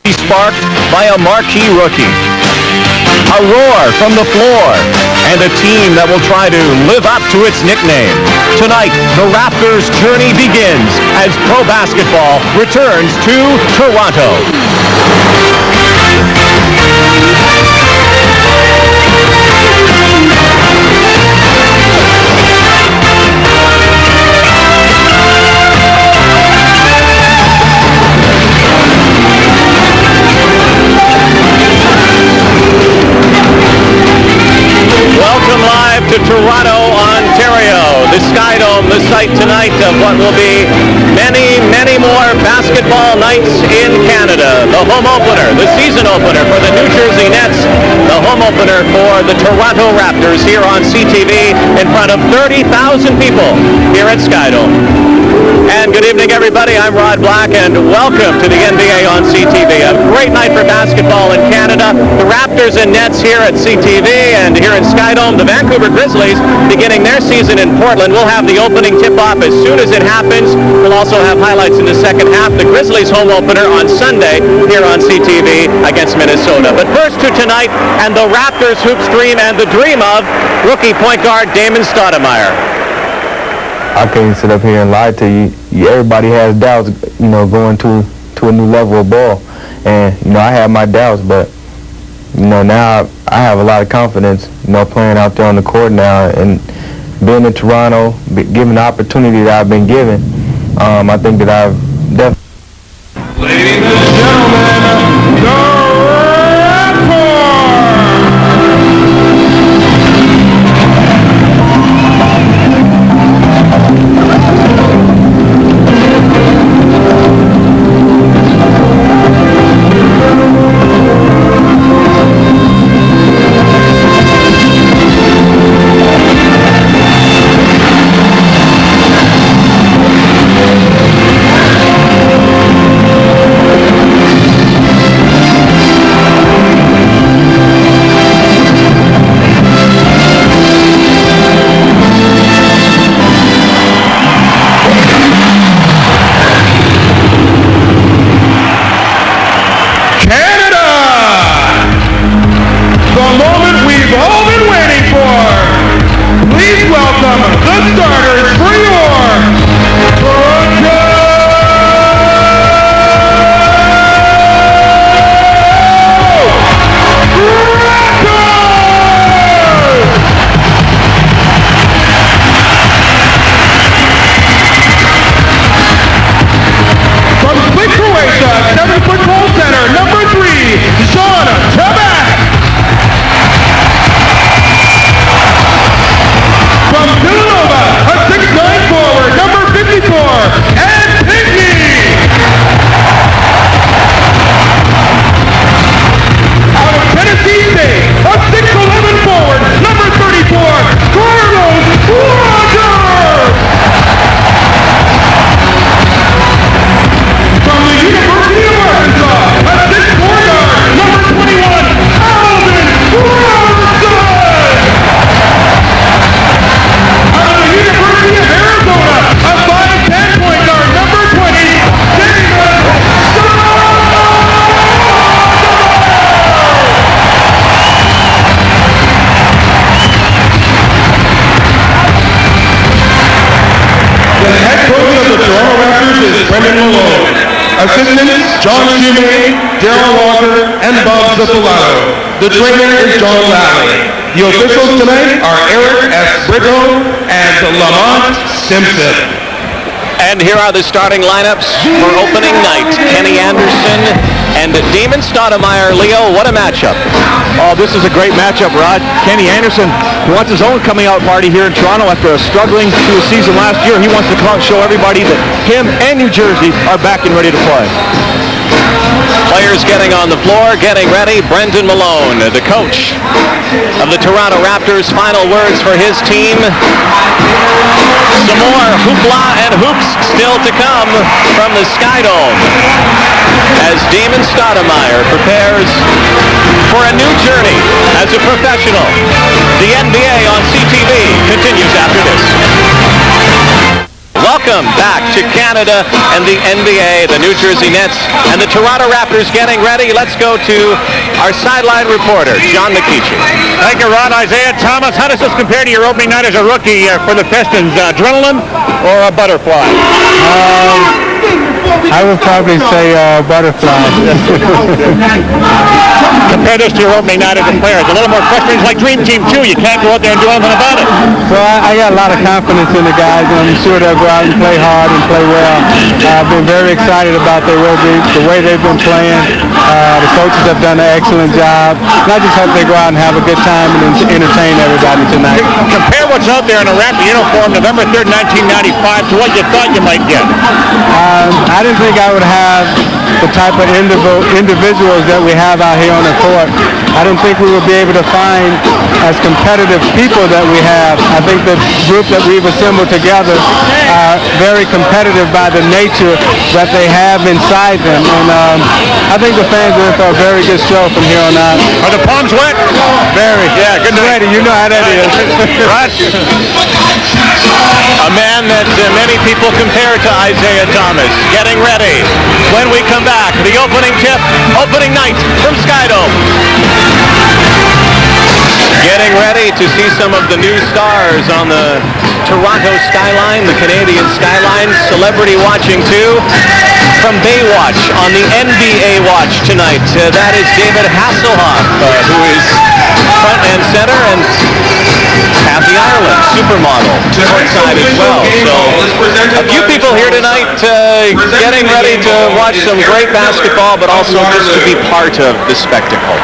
Sparked by a marquee rookie. A roar from the floor, and a team that will try to live up to its nickname. Tonight, the Raptors' journey begins as pro basketball returns to Toronto. Welcome live to Toronto, Ontario. The Skydome, the site tonight of what will be many, many more basketball nights in Canada. The home opener, the season opener for the New Jersey Nets, the home opener for the Toronto Raptors here on CTV in front of 30,000 people here at Skydome. And good evening, everybody. I'm Rod Black, and welcome to the NBA on CTV. A great night for basketball in Canada. The Raptors and Nets here at CTV, and here in Skydome, the Vancouver Grizzlies beginning their season in Portland. We'll have the opening tip-off as soon as it happens. We'll also have highlights in the second half. The Grizzlies home opener on Sunday here on CTV against Minnesota. But first to tonight, and the Raptors hoops dream and the dream of rookie point guard Damon Stoudemire. I can't sit up here and lie to you. Everybody has doubts, going to a new level of ball. And, I have my doubts, but, now I have a lot of confidence, playing out there on the court now and being in Toronto, given the opportunity that I've been given. I think that I've definitely... Ladies and gentlemen, the The trainer is John Lally. The officials tonight are Eric S. Brito and Lamont Simpson. And here are the starting lineups for opening night. Kenny Anderson and Damon Stoudemire. Leo, what a matchup. Oh, this is a great matchup, Rod. Kenny Anderson wants his own coming out party here in Toronto after struggling through a season last year. He wants to come out and show everybody that him and New Jersey are back and ready to play. Players getting on the floor, getting ready. Brendan Malone, the coach of the Toronto Raptors. Final words for his team. Some more hoopla and hoops still to come from the Skydome as Damon Stoudemire prepares for a new journey as a professional. The NBA on CTV continues after this. Welcome welcome back to Canada and the NBA, the New Jersey Nets and the Toronto Raptors getting ready. Let's go to our sideline reporter, John McKeechee. Thank you, Ron. Isaiah Thomas, how does this compare to your opening night as a rookie for the Pistons? Adrenaline or a butterfly? I would probably say butterfly. Compare this to your opening night as a player. It's a little more frustrating. It's like Dream Team 2. You can't go out there and do anything about it. So I got a lot of confidence in the guys, and I'm sure they'll go out and play hard and play well. I've been very excited about the way they've been playing. The coaches have done an excellent job. And I just hope they go out and have a good time and entertain everybody tonight. Compare what's out there in a Raptor uniform November 3rd, 1995 to what you thought you might get. I didn't think I would have the type of individuals that we have out here on the court. I didn't think we would be able to find as competitive people that we have. I think the group that we've assembled together are very competitive by the nature that they have inside them. And I think the fans are in for a very good show from here on out. Are the palms wet? Very. Yeah, good night. You know how that is. A man that many people compare to Isaiah Thomas, getting ready. When we come back, the opening tip, opening night from Skydome. Getting ready to see some of the new stars on the Toronto skyline, the Canadian skyline. Celebrity watching too. From Baywatch on the NBA watch tonight. That is David Hasselhoff, who is front and center, and Kathy Ireland, supermodel, courtside as well. So a few people here tonight getting ready to watch some great basketball, but also just to be part of the spectacle.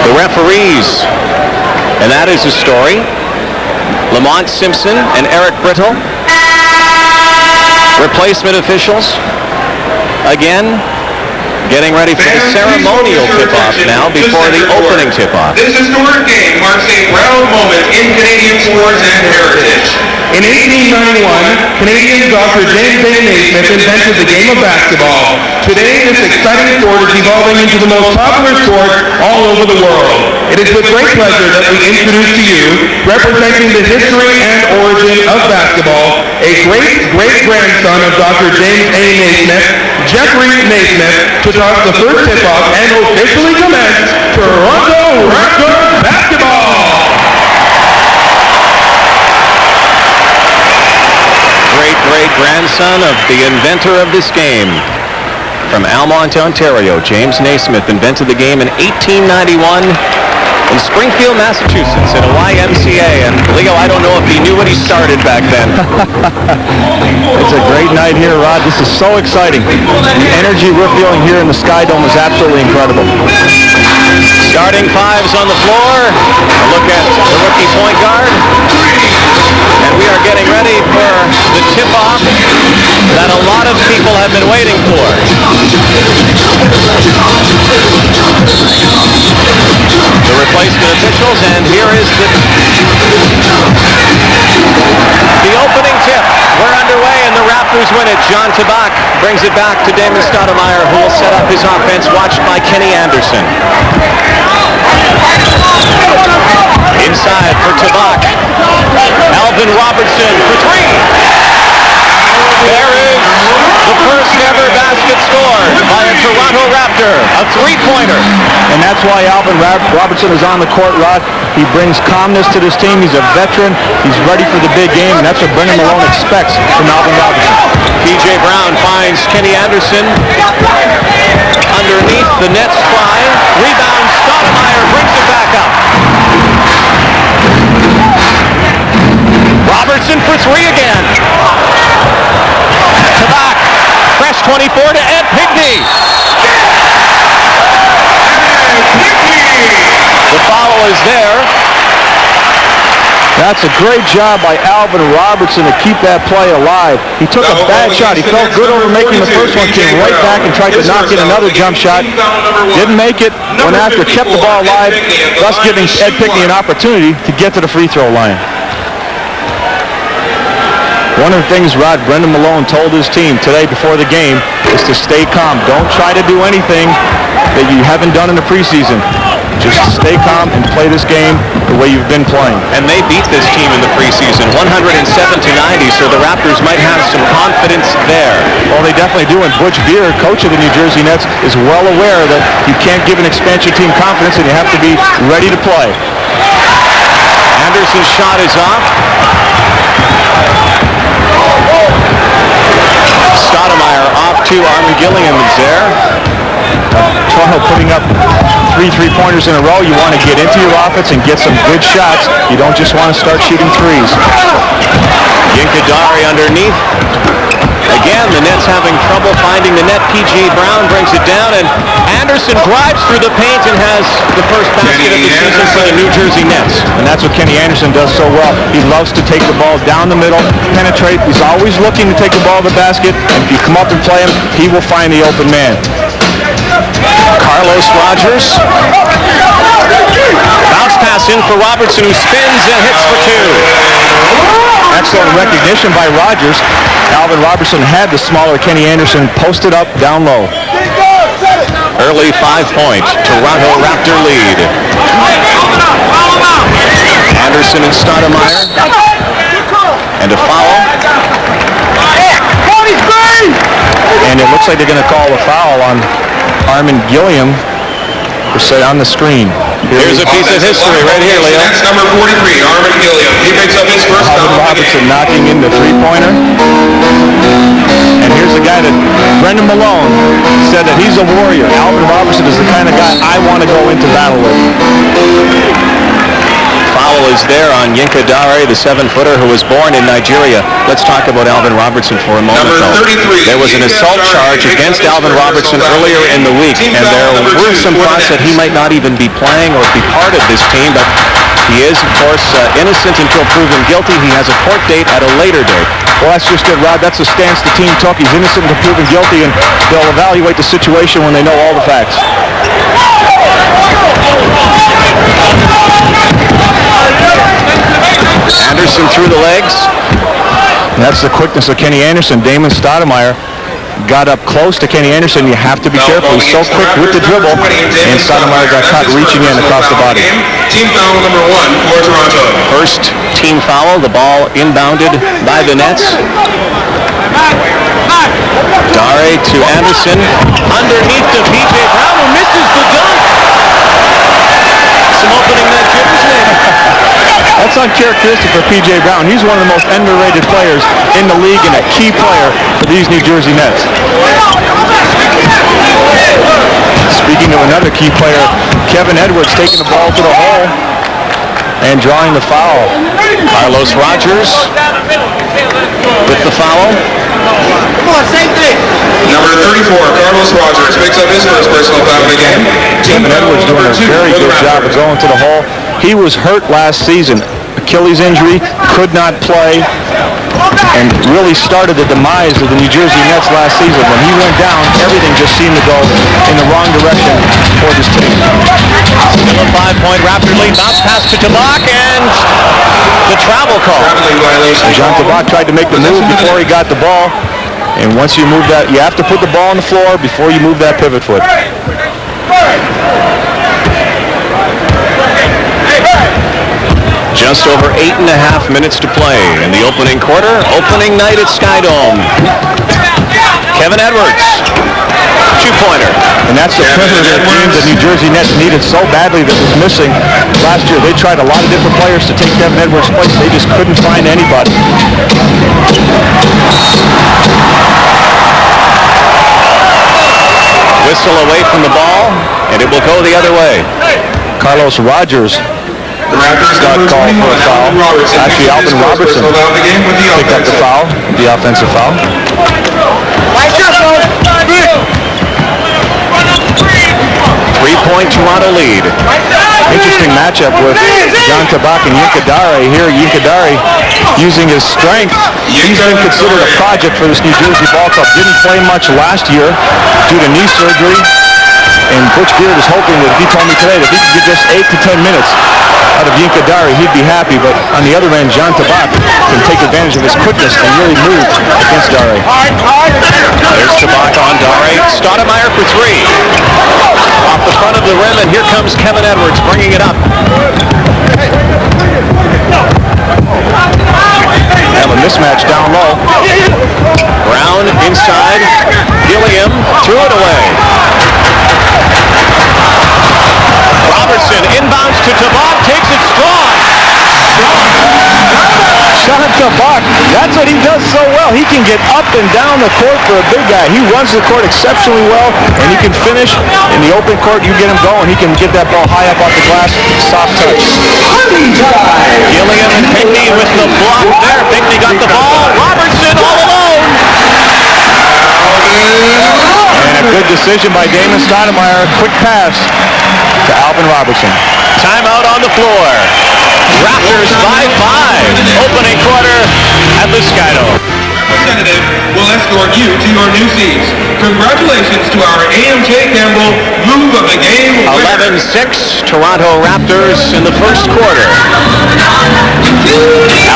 The referees, and that is a story. Lamont Simpson and Eric Brittle, replacement officials, again getting ready for the ceremonial tip-off now before the opening tip-off. This historic game marks a proud moment in Canadian sports and heritage. In 1891, Canadian Dr. James A. Naismith invented the game of basketball. Today, this exciting sport is evolving into the most popular sport all over the world. It is with great pleasure that we introduce to you, representing the history and origin of basketball, a great-great-grandson of Dr. James A. Naismith, Jeffrey Naismith, to toss the first tip-off and officially commence Toronto Raptors basketball. Great-great-grandson of the inventor of this game. From Almont, Ontario, James Naismith invented the game in 1891 in Springfield, Massachusetts, in a YMCA. And Leo, I don't know if he knew what he started back then. It's a great night here, Rod. This is so exciting. The energy we're feeling here in the Skydome is absolutely incredible. Starting fives on the floor. A look at the rookie point guard. And we are getting ready for the tip-off that a lot of people have been waiting for. The replacement officials, and here is the opening tip. We're underway, and the Raptors win it. John Tabak brings it back to Damon Stoudemire, who will set up his offense, watched by Kenny Anderson. Inside for Tabak. Alvin Robertson for three. There is the first ever basket scored by a Toronto Raptor, a three-pointer. And that's why Alvin Robertson is on the court, Rod. He brings calmness to this team. He's a veteran. He's ready for the big game, and that's what Brendan Malone expects from Alvin Robertson. P.J. Brown finds Kenny Anderson underneath. The Nets try. Rebound. Stoudemire brings it back up. Robertson for three again. Tabak. Fresh 24 to Ed Pinkney. The foul is there. That's a great job by Alvin Robertson to keep that play alive. He took a bad shot. He felt good over making the first one, came right back and tried to knock in another jump shot. Didn't make it. Went after, kept the ball alive, thus giving Ed Pinkney an opportunity to get to the free throw line. One of the things Rod Brendan Malone told his team today before the game is to stay calm. Don't try to do anything that you haven't done in the preseason. Just stay calm and play this game the way you've been playing. And they beat this team in the preseason, 107-90, so the Raptors might have some confidence there. Well, they definitely do, and Butch Beer, coach of the New Jersey Nets, is well aware that you can't give an expansion team confidence and you have to be ready to play. Anderson's shot is off. Stoudemire off to Armin Gilliam is there. Toronto putting up 3 3-pointers in a row. You want to get into your offense and get some good shots. You don't just want to start shooting threes. Yinkadari underneath. Again, the Nets having trouble finding the net. P.J. Brown brings it down, and Anderson drives through the paint and has the first basket of the season for the New Jersey Nets. And that's what Kenny Anderson does so well. He loves to take the ball down the middle, penetrate. He's always looking to take the ball to the basket, and if you come up and play him, he will find the open man. Carlos Rogers. Bounce pass in for Robertson, who spins and hits for two. Excellent recognition by Rogers. Alvin Robertson had the smaller Kenny Anderson posted up down low. Early 5-point Toronto Raptor lead. Anderson and Stoudemire. And a foul. And it looks like they're going to call a foul on Armin Gilliam for say on the screen. Here's a piece of history right here, Leo. That's number 43, Armin Gilliam. He picks up his first Alvin foul. Robertson knocking in the three-pointer. And here's the guy that Brendan Malone said that he's a warrior. Alvin Robertson is the kind of guy I want to go into battle with. Foul is there on Yinkadari, the 7-footer who was born in Nigeria. Let's talk about Alvin Robertson for a moment. Number 33. There was an assault charge against Alvin Robertson earlier in the week, and there were some thoughts that he might not even be playing or be part of this team, but he is, of course, innocent until proven guilty. He has a court date at a later date. Well, that's just it, Rod. That's the stance the team took. He's innocent until proven guilty, and they'll evaluate the situation when they know all the facts. Anderson through the legs. And that's the quickness of Kenny Anderson. Damon Stoudemire got up close to Kenny Anderson. You have to be careful. He's so quick with the dribble, and Stoudemire got caught reaching in across the body. Team foul number 1 for Toronto. First team foul, the ball inbounded by the Nets. Dare to Anderson, underneath to P.J. Brown, who misses the dunk. Some opening net jitters there. That's uncharacteristic for P.J. Brown. He's one of the most underrated players in the league and a key player for these New Jersey Nets. Speaking of another key player, Kevin Edwards taking the ball to the hole and drawing the foul. Carlos Rogers with the foul. Number 34, Carlos Rogers, picks up his first personal foul of the game. Kevin Edwards doing a very good job of going to the hole. He was hurt last season. Achilles injury, could not play, and really started the demise of the New Jersey Nets last season. When he went down, everything just seemed to go in the wrong direction for this team. Still a 5-point Raptor lead. Bounce pass to Tabak, and the travel call. John Tabak tried to make the move before he got the ball, and once you move that, you have to put the ball on the floor before you move that pivot foot. Just over 8.5 minutes to play in the opening quarter. Opening night at Skydome. Kevin Edwards, 2-pointer. And that's the perimeter game that New Jersey Nets needed so badly that was missing last year. They tried a lot of different players to take Kevin Edwards' place. They just couldn't find anybody. Whistle away from the ball, and it will go the other way. Carlos Rogers got called for a foul. Actually, Alvin Robertson picked up the foul, the offensive foul. 3-point Toronto lead. Interesting matchup with John Tabak and Yinkadari. Here, Yinkadari using his strength. He's been considered a project for this New Jersey ball club. Didn't play much last year due to knee surgery. And Butch Beard is hoping that he told me today that he could get just 8 to 10 minutes out of Yinka Dari, he'd be happy. But on the other end, John Tabak can take advantage of his quickness and really move against Dari. There's Tabak on Dari. Stoudemire for three. Off the front of the rim, and here comes Kevin Edwards bringing it up. Have a mismatch down low. Brown inside. Gilliam threw it away. Robertson inbounds to Tabak, takes it strong. John Tabak, that's what he does so well. He can get up and down the court for a big guy. He runs the court exceptionally well, and he can finish in the open court. You get him going, he can get that ball high up off the glass. Soft touch. Gilliam and Pinckney with the block there. Pinckney got the ball. Robertson all alone. And a good decision by Damon Stoudemire. Quick pass to Alvin Robertson. Timeout on the floor. Raptors 5-5. Opening quarter at the Skydome. Representative will escort you to your new seats. Congratulations to our AMJ Campbell move of the game. 11-6, Toronto Raptors in the first quarter.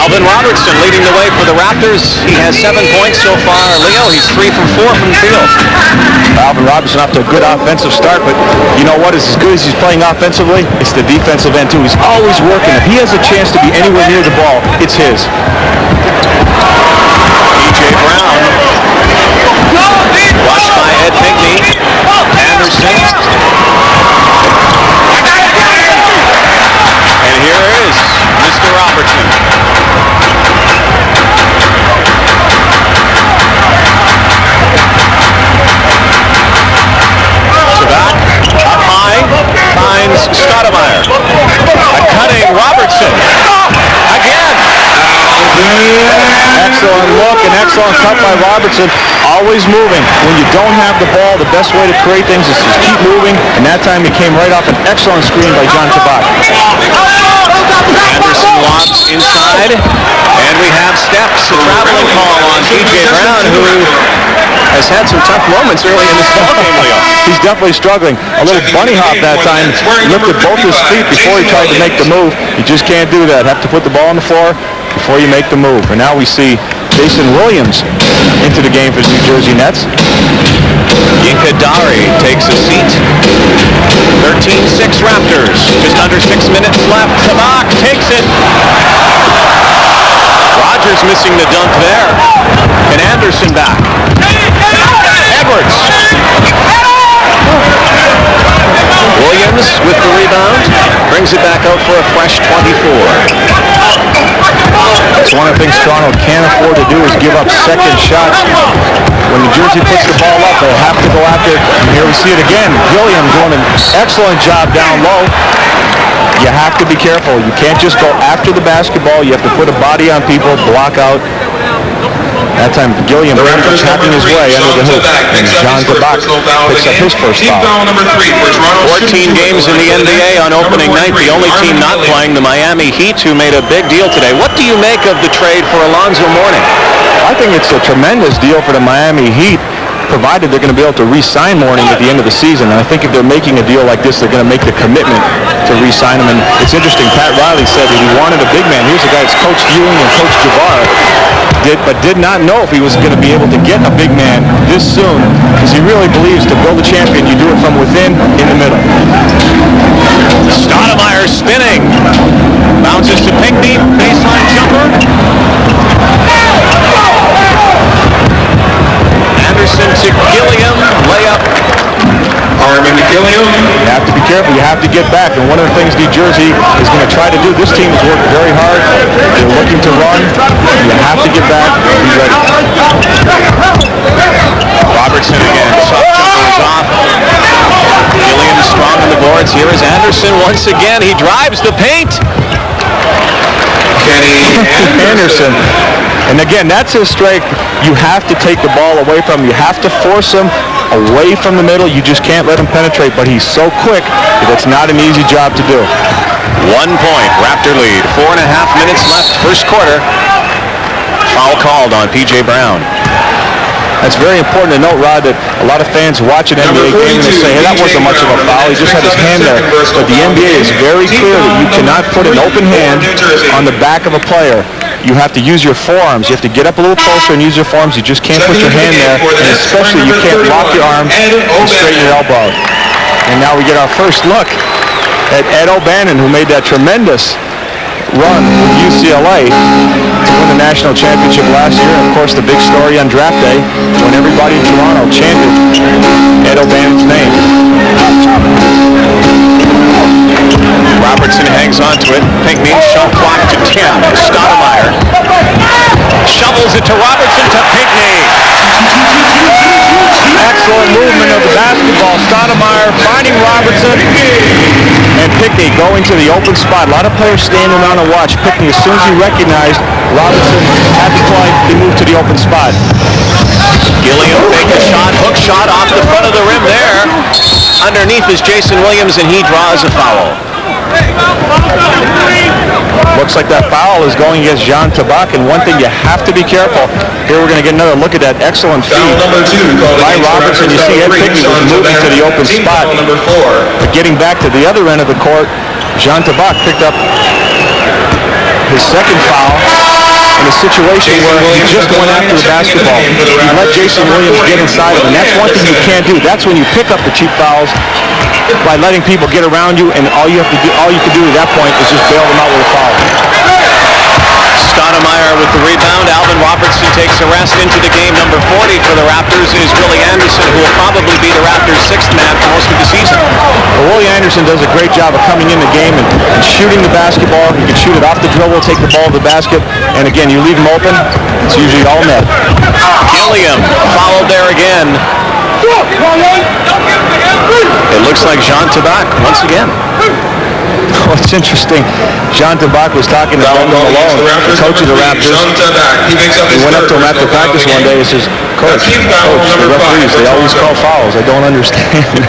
Alvin Robertson leading the way for the Raptors. He has 7 points so far. Leo, he's 3 from 4 from the field. Alvin Robertson off to a good offensive start, but you know what? As good as he's playing offensively, it's the defensive end too. He's always working. If he has a chance to be anywhere near the ball, it's his. P.J. Brown. Watched by Ed Pinckney. Anderson. And here is Mr. Robertson. Tabak up high. Finds Stoudemire. A cutting Robertson. Again. Excellent look and excellent cut by Robertson. Always moving. When you don't have the ball, the best way to create things is to keep moving. And that time he came right off an excellent screen by John Tabak. Anderson lobs inside. And we have steps. A traveling call on P.J. Brown, who has had some tough moments early in this ballgame, Leo. He's definitely struggling. A little bunny hop that time. Lifted both his feet before he tried to make the move. You just can't do that. Have to put the ball on the floor before you make the move. And now we see Jason Williams into the game for the New Jersey Nets. Yinka Dari takes a seat. 13-6 Raptors. Just under 6 minutes left. Tabak takes it. Rogers missing the dunk there. And Anderson back. Edwards. Williams with the rebound. Brings it back out for a fresh 24. That's one of the things Toronto can't afford to do is give up second shots. When New Jersey puts the ball up, they'll have to go after it. And here we see it again. Gilliam doing an excellent job down low. You have to be careful. You can't just go after the basketball. You have to put a body on people, block out. That time, Gilliam tapping his way under the hoop. And John Tabak picks up his first foul. 14 games in the NBA on opening night. The only team not playing, the Miami Heat, who made a big deal today. What do you make of the trade for Alonzo Mourning? I think it's a tremendous deal for the Miami Heat, provided they're going to be able to re-sign Mourning at the end of the season. And I think if they're making a deal like this, they're going to make the commitment to re-sign him. And it's interesting, Pat Riley said that he wanted a big man. Here's a guy that's Coach Ewing and Coach Jabbar, but did not know if he was going to be able to get a big man this soon, because he really believes to build a champion, you do it from within, in the middle. Stoudemire spinning. Bounces to Pinckney. Baseline jumper. Anderson to Gilliam. Layup. Harmon to Gilliam. You have to be careful. You have to get back. And one of the things New Jersey is going to try to do, this team has worked very hard. They're looking to run. You have to get back and be ready. Robertson again. Soft jumper is off. Gilliam strong on the boards. Here is Anderson once again. He drives the paint. Kenny Anderson. And again, that's his strength. You have to take the ball away from him. You have to force him away from the middle. You just can't let him penetrate. But he's so quick that it's not an easy job to do. 1 point, Raptor lead. 4.5 minutes left, first quarter. Foul called on P.J. Brown. That's very important to note, Rod, that a lot of fans watching NBA games and say, hey, that wasn't much of a foul. He just had his hand there. But the NBA is very clear that you cannot put an open hand on the back of a player. You have to use your forearms. You have to get up a little closer and use your forearms. You just can't put your hand there, and especially you can't lock your arms and straighten your elbow. And now we get our first look at Ed O'Bannon, who made that tremendous run with UCLA to win the national championship last year. And of course, the big story on draft day when everybody in Toronto chanted Ed O'Bannon's name. Robertson hangs on to it. Pink means shot clock to 10. Stoudemire shovels it to Robertson to Pinckney. Excellent movement of the basketball. Stoudemire finding Robertson, and Pinckney going to the open spot. A lot of players standing around and watch. Pinckney, as soon as he recognized Robertson had the play, he moved to the open spot. Gilliam takes a shot, hook shot off the front of the rim there. Underneath is Jason Williams, and he draws a foul. Looks like that foul is going against Jean Tabak, and one thing you have to be careful. Here we're going to get another look at that excellent feed by Robertson. You see Ed Pinckney was moving to the open spot. But getting back to the other end of the court, Jean Tabak picked up his second foul in a situation where he just went after the basketball. He let Jason Williams get inside of him, and that's one thing you can't do. That's when you pick up the cheap fouls, by letting people get around you, and all you can do at that point is just bail them out with a foul. Stoudemire with the rebound. Alvin Robertson takes a rest into the game. Number 40 for the Raptors is Willie Anderson, who will probably be the Raptors' sixth man for most of the season. Well, Willie Anderson does a great job of coming in the game and shooting the basketball. He can shoot it off the dribble, take the ball to the basket, and again, you leave him open, it's usually all net. Gilliam fouled there again. It looks like Jean Tabak once again. Oh, it's interesting. Jean Tabak was talking to Brendan Malone, the coach of the Raptors. He went up to him after practice one day and says, Coach, the referees, they always call fouls. I don't understand.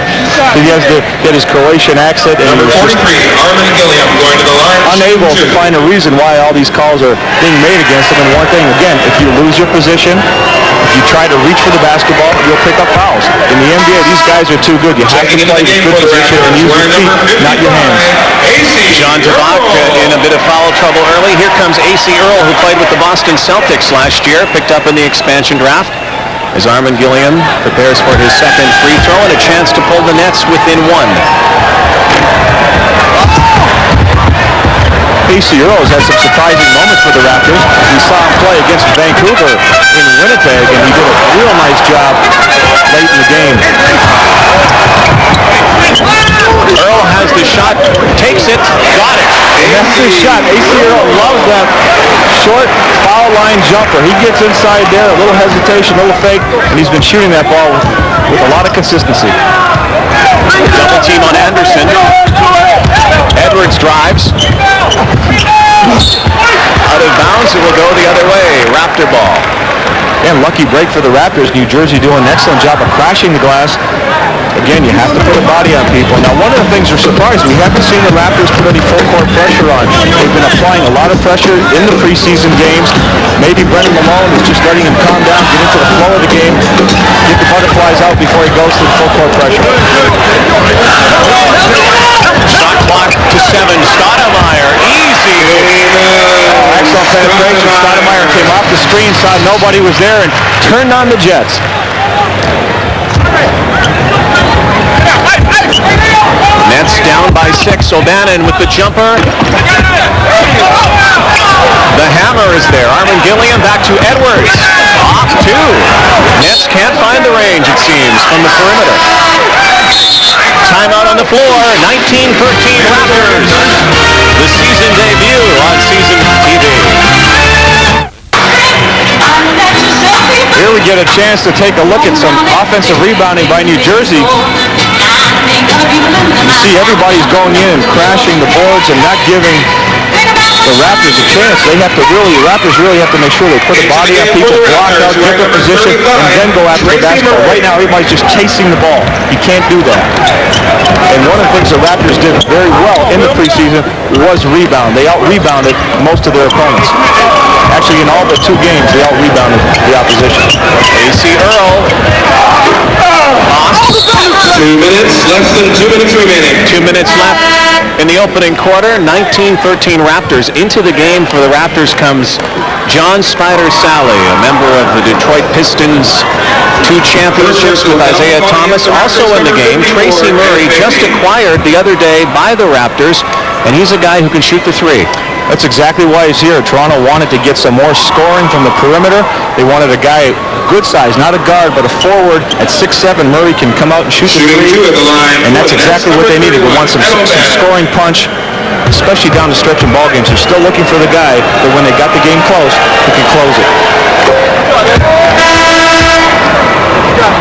He has to get his Croatian accent, and he's just unable to find a reason why all these calls are being made against him. And one thing, again, if you lose your position, if you try to reach for the basketball, you'll pick up fouls. In the NBA, these guys are too good. You have to play with good position and use your feet, not your hands. Jean Tabak in a bit of foul trouble early. Here comes A.C. Earl, who played with the Boston Celtics last year, picked up in the expansion draft. As Armin Gilliam prepares for his second free throw and a chance to pull the Nets within one. A.C. Earl has had some surprising moments for the Raptors. We saw him play against Vancouver in Winnipeg, and he did a real nice job late in the game. Earl has the shot, takes it, got it. That's his shot. A.C. Earl loves that short foul line jumper. He gets inside there, a little hesitation, a little fake, and he's been shooting that ball with a lot of consistency. Double team on Anderson. Edwards drives. Out of bounds, it will go the other way. Raptor ball. And lucky break for the Raptors. New Jersey doing an excellent job of crashing the glass. Again, you have to put a body on people. Now, one of the things we're surprised, we haven't seen the Raptors put any full-court pressure on. They've been applying a lot of pressure in the preseason games. Maybe Brendan Malone is just letting him calm down, get into the flow of the game, get the butterflies out before he goes to the full-court pressure. Shot clock to 7. Stoudemire, easy. Excellent penetration. Stoudemire came off the screen, saw nobody was there, and turned on the Jets. Nets down by 6. O'Bannon with the jumper. The hammer is there. Armin Gilliam back to Edwards. Off 2. Nets can't find the range, it seems, from the perimeter. Timeout on the floor. 19-13 Raptors. The season debut on Season TV. Here we get a chance to take a look at some offensive rebounding by New Jersey. You see everybody's going in and crashing the boards and not giving the Raptors a chance. The Raptors really have to make sure they put a body on people, block out, get their position, and then go after the basketball. Right now, everybody's just chasing the ball. You can't do that. And one of the things the Raptors did very well in the preseason was rebound. They out-rebounded most of their opponents. Actually, in all but 2 games, they out-rebounded the opposition. A.C. Earl. Lost. 2 minutes, less than 2 minutes remaining. 2 minutes left in the opening quarter. 19-13 Raptors. Into the game for the Raptors comes John Spider Sally, a member of the Detroit Pistons' 2 championships with Isaiah Thomas. Also in the game, Tracy Murray, just acquired the other day by the Raptors, and he's a guy who can shoot the 3. That's exactly why he's here. Toronto wanted to get some more scoring from the perimeter. They wanted a guy good size, not a guard, but a forward at 6'7". Murray can come out and shoot the 3, and that's exactly what they needed. They want some scoring punch, especially down the stretch in ball games. They're still looking for the guy that when they got the game close, who can close it.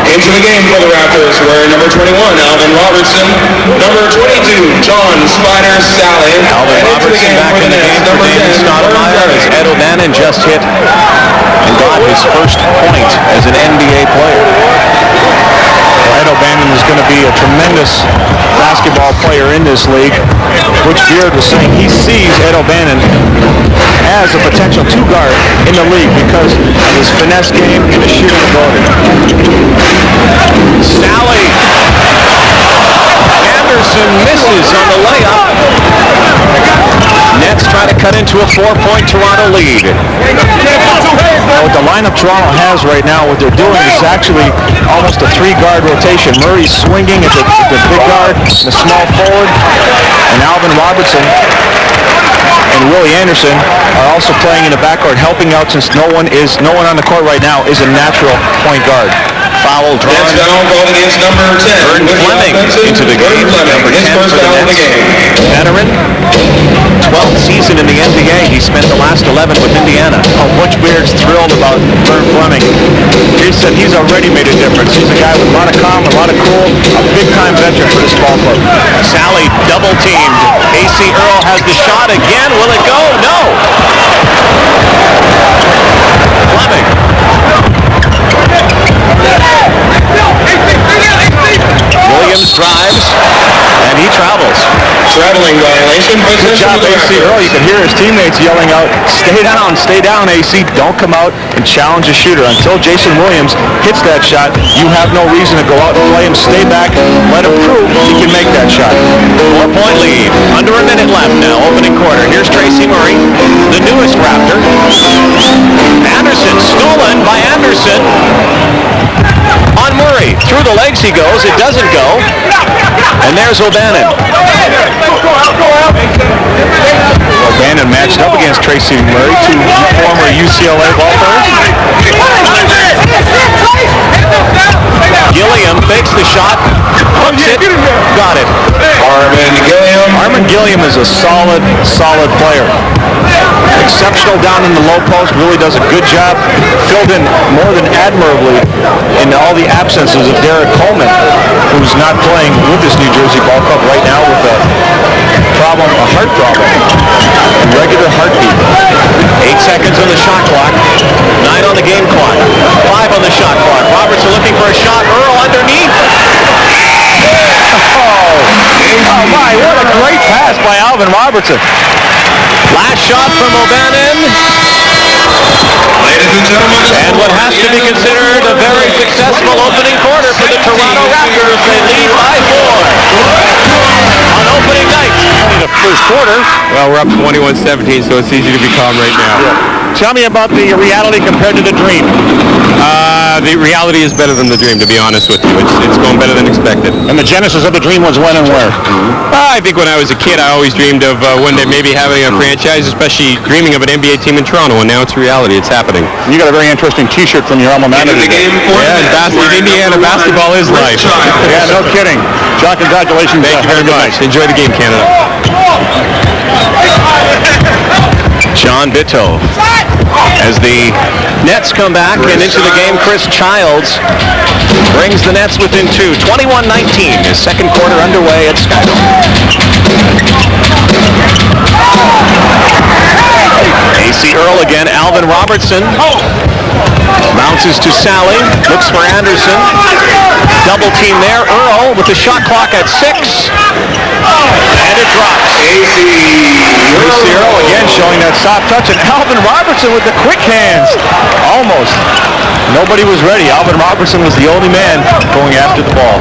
Into the game for the Raptors were number 21, Alvin Robertson, number 22, John Spider Sally. Alvin Robertson back in the game for Damon Stoudemire as Ed O'Bannon just hit and got his first point as an NBA player. Well, Ed O'Bannon is going to be a tremendous basketball player in this league. Butch Beard was saying he sees Ed O'Bannon as a potential 2 guard in the league because of his finesse game and his shooting ability. Sally. Anderson misses on the layup. Nets try to cut into a 4-point Toronto lead. What the lineup Toronto has right now, what they're doing is actually almost a 3-guard rotation. Murray's swinging at the big guard, the small forward, and Alvin Robertson and Willie Anderson are also playing in the backcourt, helping out since no one on the court right now is a natural point guard. Foul drawn. That's foul called against number 10. Vern Fleming into the game. Number 10 for the Nets. Veteran. 12th season in the NBA. He spent the last 11 with Indiana. Oh, Butch Beard's thrilled about Vern Fleming. He said he's already made a difference. He's a guy with a lot of calm, a lot of cool, a big-time veteran for this ball club. Sally double teamed. A.C. Earl has the shot again. Will it go? No. Fleming. Williams drives, and he travels. Traveling violation. Good job, A.C. Earl. You can hear his teammates yelling out, stay down, A.C. Don't come out and challenge a shooter. Until Jason Williams hits that shot, you have no reason to go out and play him. Stay back, let him prove he can make that shot. 4-point lead. Under a minute left now, opening quarter. Here's Tracy Murray, the newest Raptor. Anderson, stolen by Anderson. On Murray. Through the legs he goes. It doesn't go. And there's O'Bannon. O'Bannon matched up against Tracy Murray, 2 former UCLA ball players. Gilliam fakes the shot. Hooks it. Got it. Armin Gilliam is a solid player. Exceptional down in the low post, really does a good job. Filled in more than admirably in all the absences of Derek Coleman, who's not playing with this New Jersey ball club right now with a heart problem, a regular heartbeat. 8 seconds on the shot clock. 9 on the game clock. 5 on the shot clock. Robertson looking for a shot. Earl underneath. Oh my, what a great pass by Alvin Robertson. Last shot from O'Bannon. Ladies and gentlemen, And what has to be considered a very successful opening quarter for the Toronto Raptors. They lead by 4 on opening night. In the first quarter. Well, we're up 21-17, so it's easy to be calm right now. Tell me about the reality compared to the dream. The reality is better than the dream, to be honest with you. It's going better than expected. And the genesis of the dream was when and where? I think when I was a kid, I always dreamed of one day maybe having a franchise, especially dreaming of an NBA team in Toronto, and now it's reality. It's happening. You got a very interesting T-shirt from your alma mater. Indiana basketball is life. Yeah, no kidding. John, congratulations. Thank you very much. Enjoy the game, Canada. John Bitto. As the Nets come back and into the game, Chris Childs brings the Nets within 2. 21-19. His second quarter underway at Skydome. A.C. Earl again. Alvin Robertson bounces to Sally. Looks for Anderson. Double team there. Earl with the shot clock at 6. And it drops. A.C. Earl again again showing that soft touch, and Alvin Robertson with the quick hands. Almost. Nobody was ready. Alvin Robertson was the only man going after the ball.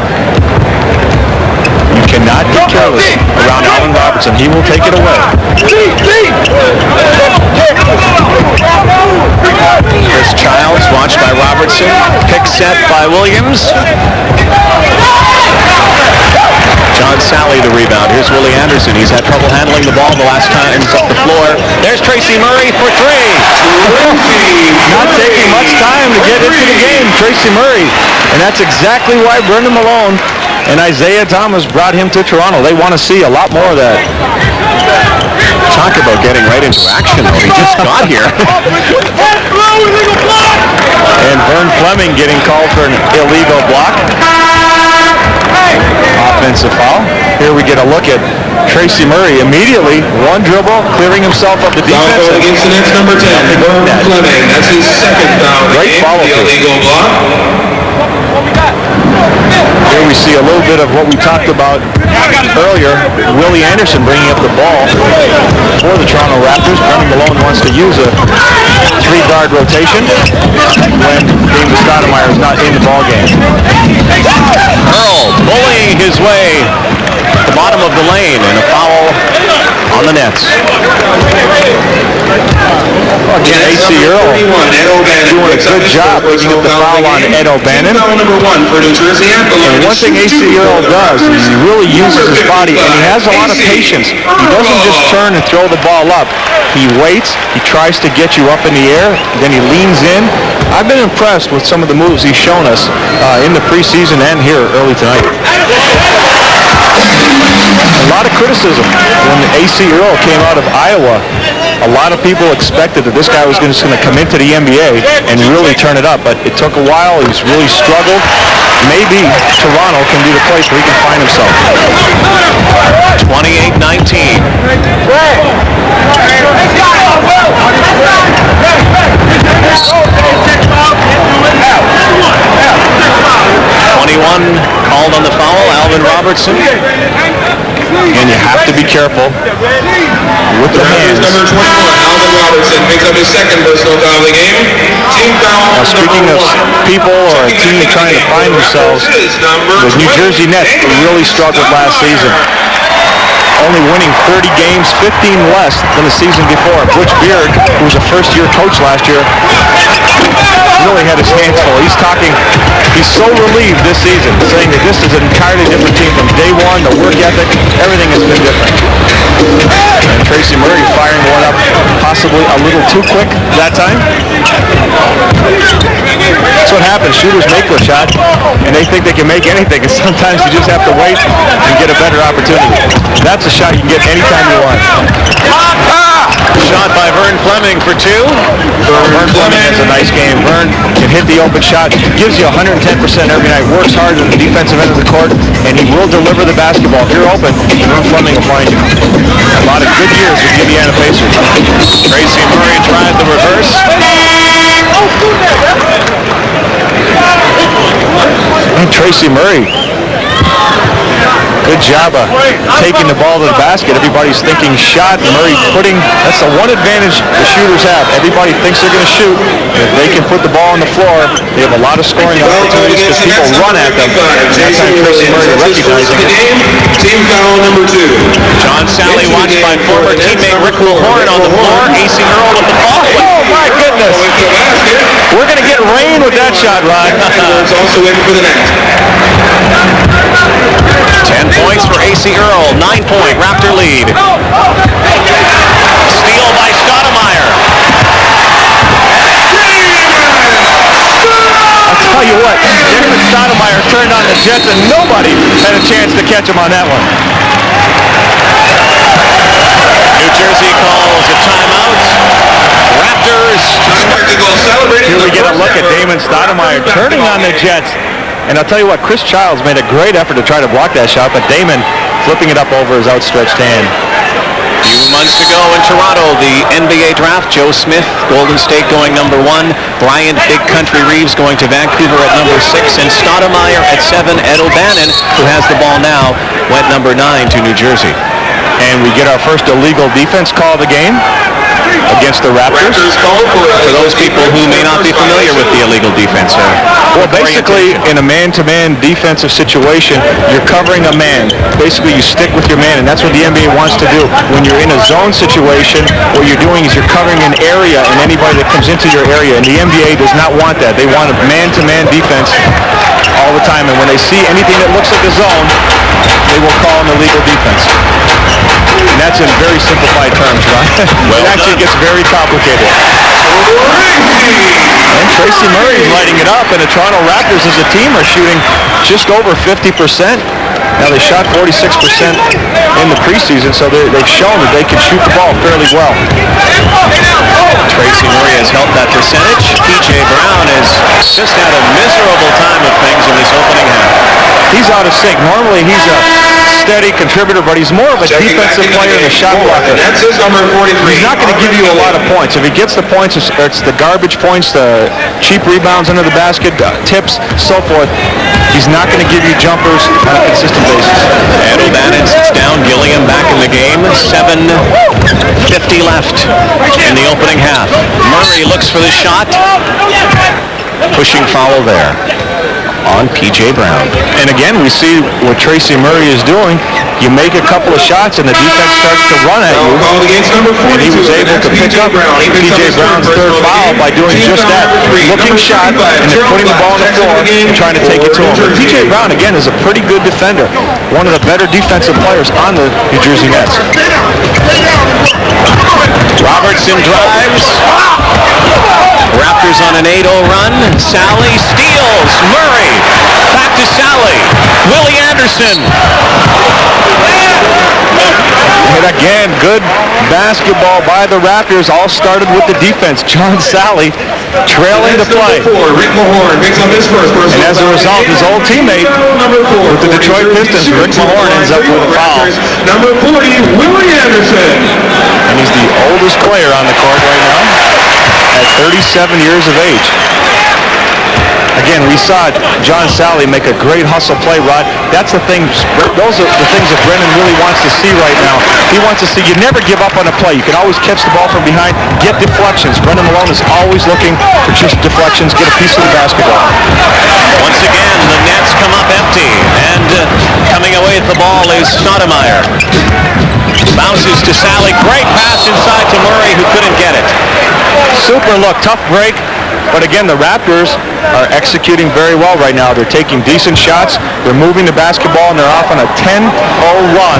You cannot be careless around Alvin Robertson. He will take it away. Chris Childs watched by Robertson. Pick set by Williams. John Sally the rebound. Here's Willie Anderson. He's had trouble handling the ball the last times up the floor. There's Tracy Murray for three. Not taking much time to get into the game, Tracy Murray. And that's exactly why Brendan Malone and Isaiah Thomas brought him to Toronto. They want to see a lot more of that. Talk about getting right into action, though. He just got here. And Vern Fleming getting called for an illegal block. Offensive foul. Here we get a look at Tracy Murray immediately. One dribble, clearing himself of the defense. Foul against the Nets, number 10, Vern Fleming. That's his second foul. Great follow the illegal block. Here we see a little bit of what we talked about earlier. Willie Anderson bringing up the ball for the Toronto Raptors. Brendan Malone wants to use a three-guard rotation when David Stoudemire is not in the ball game. Earl bullying his way at the bottom of the lane, and a foul on the Nets. Again, AC Earl doing a good job picking up the foul on Ed O'Bannon. And one thing AC Earl does is he really uses his body, and he has a lot of patience. He doesn't just turn and throw the ball up. He waits, he tries to get you up in the air, then he leans in. I've been impressed with some of the moves he's shown us in the preseason and here early tonight. A lot of criticism when AC Earl came out of Iowa. A lot of people expected that this guy was just going to come into the NBA and really turn it up, but it took a while. He's really struggled. Maybe Toronto can be the place where he can find himself. 28-19. 21 called on the foul, Alvin Robertson. And you have to be careful with the hands. Number 21, Alvin Robertson, picks up his second personal foul of the game. Team foul. Now, speaking of people or a team trying to find themselves, the New Jersey Nets really struggled last season. Only winning 30 games, 15 less than the season before. Butch Beard, who was a first-year coach last year, really had his hands full. He's so relieved this season, saying that this is an entirely different team from day one. The work ethic, everything has been different. And Tracy Murray firing one up possibly a little too quick that time. That's what happens. Shooters make their shot, and they think they can make anything, and sometimes you just have to wait and get a better opportunity. That's a shot you can get anytime you want. Shot by Vern Fleming for two. Vern Fleming has a nice game. Vern can hit the open shot, gives you 110% every night, works hard on the defensive end of the court, and he will deliver the basketball. If you're open, Vern Fleming will find you. A lot of good years with the Indiana Pacers. Tracy Murray tried the reverse. And Tracy Murray, good job of taking the ball to the basket. Everybody's thinking shot. Murray that's the one advantage the shooters have. Everybody thinks they're going to shoot. And if they can put the ball on the floor, they have a lot of scoring opportunities because people run at them. And that's how Tracy Murray recognizing it. Team foul number 2. John Sally watched by former teammate Rick Mahorn on the floor. AC Earl with the ball. Oh my goodness! We're going to get rain with that shot, Rod. It's also in for the net. 10 points for AC Earl, 9-point Raptor lead. Steal by Stoudemire. I'll tell you what, David Stoudemire turned on the Jets and nobody had a chance to catch him on that one. New Jersey calls a timeout. Raptors. Here we get a look at Damon Stoudemire turning on the Jets. And I'll tell you what, Chris Childs made a great effort to try to block that shot, but Damon flipping it up over his outstretched hand. Few months to go in Toronto, the NBA draft. Joe Smith, Golden State going number 1. Bryant, Big Country Reeves going to Vancouver at number 6. And Stoudemire at 7. Ed O'Bannon, who has the ball now, went number 9 to New Jersey. And we get our first illegal defense call of the game against the Raptors. For those people who may not be familiar with the illegal defense, well, basically, in a man-to-man defensive situation, you're covering a man. Basically, you stick with your man, and that's what the NBA wants to do. When you're in a zone situation, what you're doing is you're covering an area and anybody that comes into your area, and the NBA does not want that. They want a man-to-man defense all the time, and when they see anything that looks like a zone, they will call an illegal defense. And that's in very simplified terms, right? Well, it actually gets very complicated. And Tracy Murray is lighting it up, and the Toronto Raptors as a team are shooting just over 50%. Now, they shot 46% in the preseason, so they've shown that they can shoot the ball fairly well. Tracy Murray has helped that percentage. P.J. Brown has just had a miserable time of things in this opening half. He's out of sync. Normally, he's a steady contributor, but he's more of a defensive player than a shot blocker. That's his number 43. He's not going to give you a lot of points. If he gets the points, it's the garbage points, the cheap rebounds under the basket, tips, so forth. He's not going to give you jumpers on a consistent basis. And O'Bannon sits down. Gilliam back in the game. 7:50 left in the opening half. Murray looks for the shot. Pushing foul there on P.J. Brown. And again, we see what Tracy Murray is doing. You make a couple of shots and the defense starts to run at you. And he was able to pick up P.J. Brown's third foul by doing just that. Looking shot and then putting the ball on the floor and trying to take it to him. But P.J. Brown, again, is a pretty good defender. One of the better defensive players on the New Jersey Nets. Robertson drives. Raptors on an 8-0 run. Sally steals. Murray. Back to Sally. Willie Anderson. And again, good basketball by the Raptors. All started with the defense. John Sally trailing the play. And as a result, his old teammate with the Detroit Pistons, Rick Mahorn, ends up with a foul. Number 40, Willie Anderson. And he's the oldest player on the court right now at 37 years of age. Again, we saw John Sally make a great hustle play, Rod. That's the thing. Those are the things that Brendan really wants to see right now. He wants to see you never give up on a play. You can always catch the ball from behind, get deflections. Brendan Malone is always looking for just deflections, get a piece of the basketball. Once again, the Nets come up empty, and coming away with the ball is Stoudemire. Bounces to Sally. Great pass inside to Murray, who couldn't get it. Super look, tough break. But again, the Raptors are executing very well right now. They're taking decent shots. They're moving the basketball, and they're off on a 10-0 run.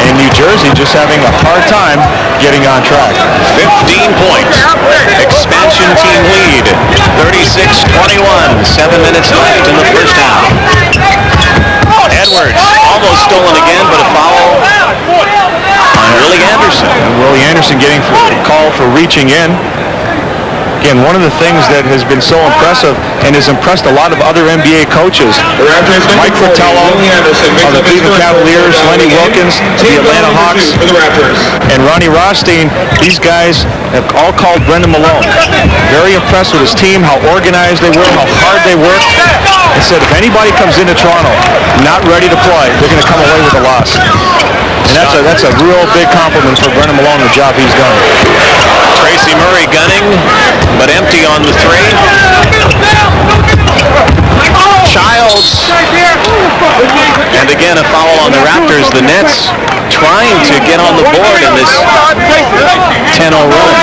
And New Jersey just having a hard time getting on track. 15 points. Expansion team lead. 36-21. 7 minutes left in the first half. Edwards almost stolen again, but a foul on Willie Anderson. And Willie Anderson getting a call for reaching in. Again, one of the things that has been so impressive and has impressed a lot of other NBA coaches, Mike Fratello of the Cleveland Cavaliers, Lenny Wilkins of the Atlanta Hawks, and Ronnie Rothstein, these guys have all called Brendan Malone. Very impressed with his team, how organized they were, how hard they worked, and said if anybody comes into Toronto not ready to play, they're going to come away with a loss. And that's a real big compliment for Brendan Malone, the job he's done. Tracy Murray gunning, but empty on the three. Childs. And again, a foul on the Raptors. The Nets trying to get on the board in this 10-0 run.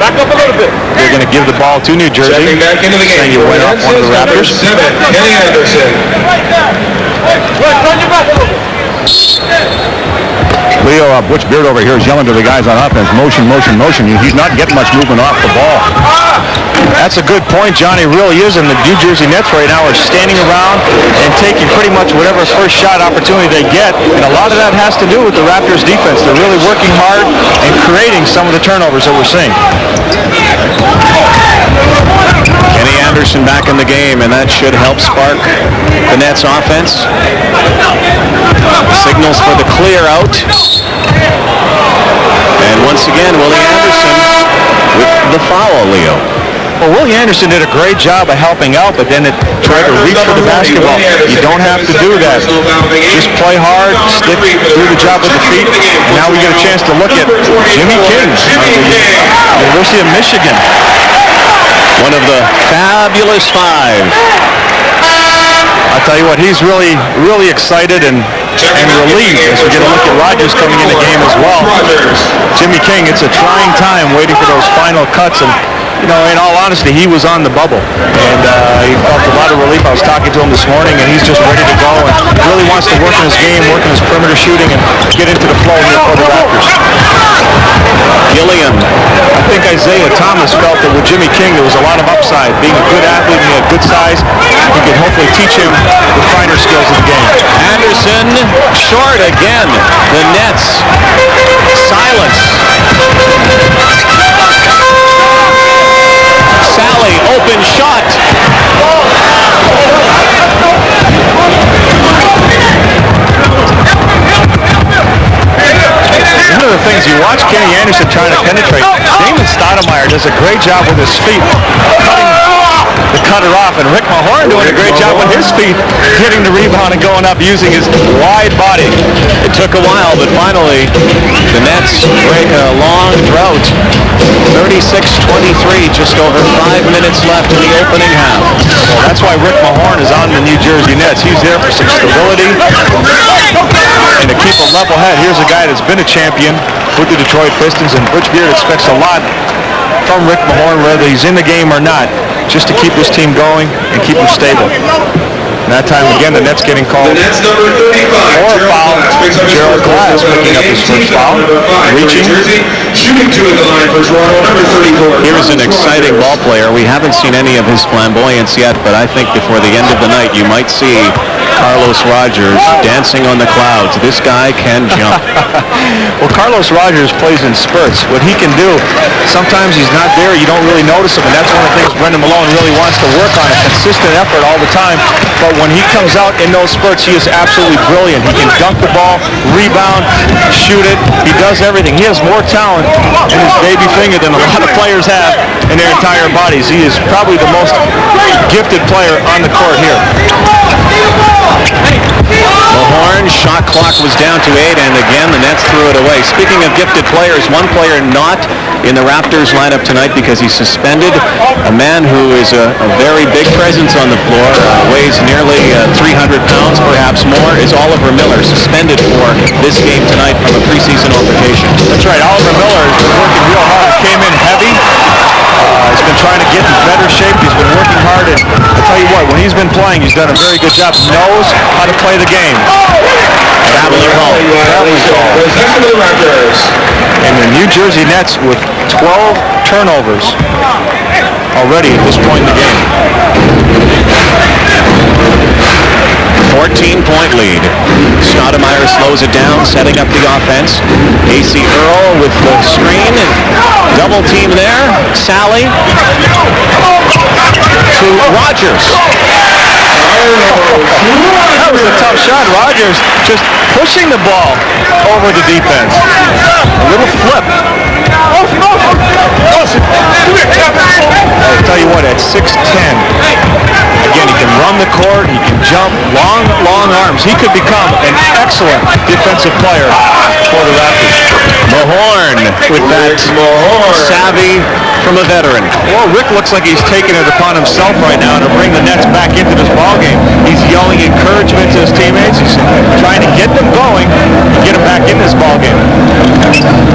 Back up a little bit. They're going to give the ball to New Jersey. Stepping back into the game. You went off one of the Raptors. 7, Kenny Anderson. Leo, Butch Beard over here is yelling to the guys on offense, motion, motion, motion. He's not getting much movement off the ball. That's a good point, Johnny. Really is. And the New Jersey Nets right now are standing around and taking pretty much whatever first shot opportunity they get. And a lot of that has to do with the Raptors defense. They're really working hard and creating some of the turnovers that we're seeing. Kenny Anderson back in the game, and that should help spark the Nets offense. Signals for the clear out. And once again, Willie Anderson with the foul, Leo. Well, Willie Anderson did a great job of helping out, but then it tried to reach for the basketball. You don't have to do that. Just play hard, stick, do the job with the feet. Now we get a chance to look at Jimmy King of the University of Michigan. One of the fabulous five. I'll tell you what, he's really, really excited and relieved as we get a look at Rogers coming in the game as well. Jimmy King, it's a trying time waiting for those final cuts, and you know, in all honesty, he was on the bubble, and he felt a lot of relief. I was talking to him this morning, and he's just ready to go and really wants to work in his game, work in his perimeter shooting, and get into the flow here for the Raptors. Gilliam. I think Isaiah Thomas felt that with Jimmy King, there was a lot of upside. Being a good athlete, he had good size, he could hopefully teach him the finer skills of the game. Anderson, short again. The Nets. Silence. Sally, open shot. One of the things, you watch Kenny Anderson trying to penetrate. Damon Stoudemire does a great job with his feet, cutting the cutter off, and Rick Mahorn doing a great job with his feet, hitting the rebound and going up using his wide body. It took a while, but finally the Nets break a long drought. 36-23, just over 5 minutes left in the opening half. Well, that's why Rick Mahorn is on the New Jersey Nets. He's there for some stability and to keep a level head. Here's a guy that's been a champion with the Detroit Pistons, and Butch Beard expects a lot from Rick Mahorn, whether he's in the game or not, just to keep this team going and keep them stable. And that time again, the Nets getting called The Nets number 35. for a foul. Gerald Glass picking up his first foul, reaching. Shooting two at the line for Toronto, number 34. Here's an exciting ball player. We haven't seen any of his flamboyance yet, but I think before the end of the night, you might see Carlos Rogers dancing on the clouds. This guy can jump. Well, Carlos Rogers plays in spurts. What he can do, sometimes he's not there, you don't really notice him, and that's one of the things Brendan Malone really wants to work on, a consistent effort all the time. But when he comes out in those spurts, he is absolutely brilliant. He can dunk the ball, rebound, shoot it. He does everything. He has more talent in his baby finger than a lot of players have in their entire bodies. He is probably the most gifted player on the court here. Mahorn, shot clock was down to 8, and again the Nets threw it away. Speaking of gifted players, one player not in the Raptors lineup tonight because he's suspended, a man who is a very big presence on the floor, weighs nearly 300 pounds, perhaps more, is Oliver Miller, suspended for this game tonight from a preseason altercation. That's right, Oliver Miller has been working real hard. He came in heavy. He's been trying to get in better shape. He's been working hard, and I'll tell you what, when he's been playing, he's done a very good job. Knows how to play the game. Traveling home. And the New Jersey Nets with 12 turnovers already at this point in the game. 14-point lead. Stoudemire slows it down, setting up the offense. A.C. Earl with the screen. Double team there. Sally to Rogers. That was a tough shot. Rogers just pushing the ball over the defense. A little flip. I'll tell you what, at 6'10", again, he can run the court, he can jump, long arms. He could become an excellent defensive player for the Raptors. Mahorn with that savvy from a veteran. Well, Rick looks like he's taking it upon himself right now to bring the Nets back into this ballgame. He's yelling encouragement to his teammates. He's trying to get them going and get them back in this ballgame.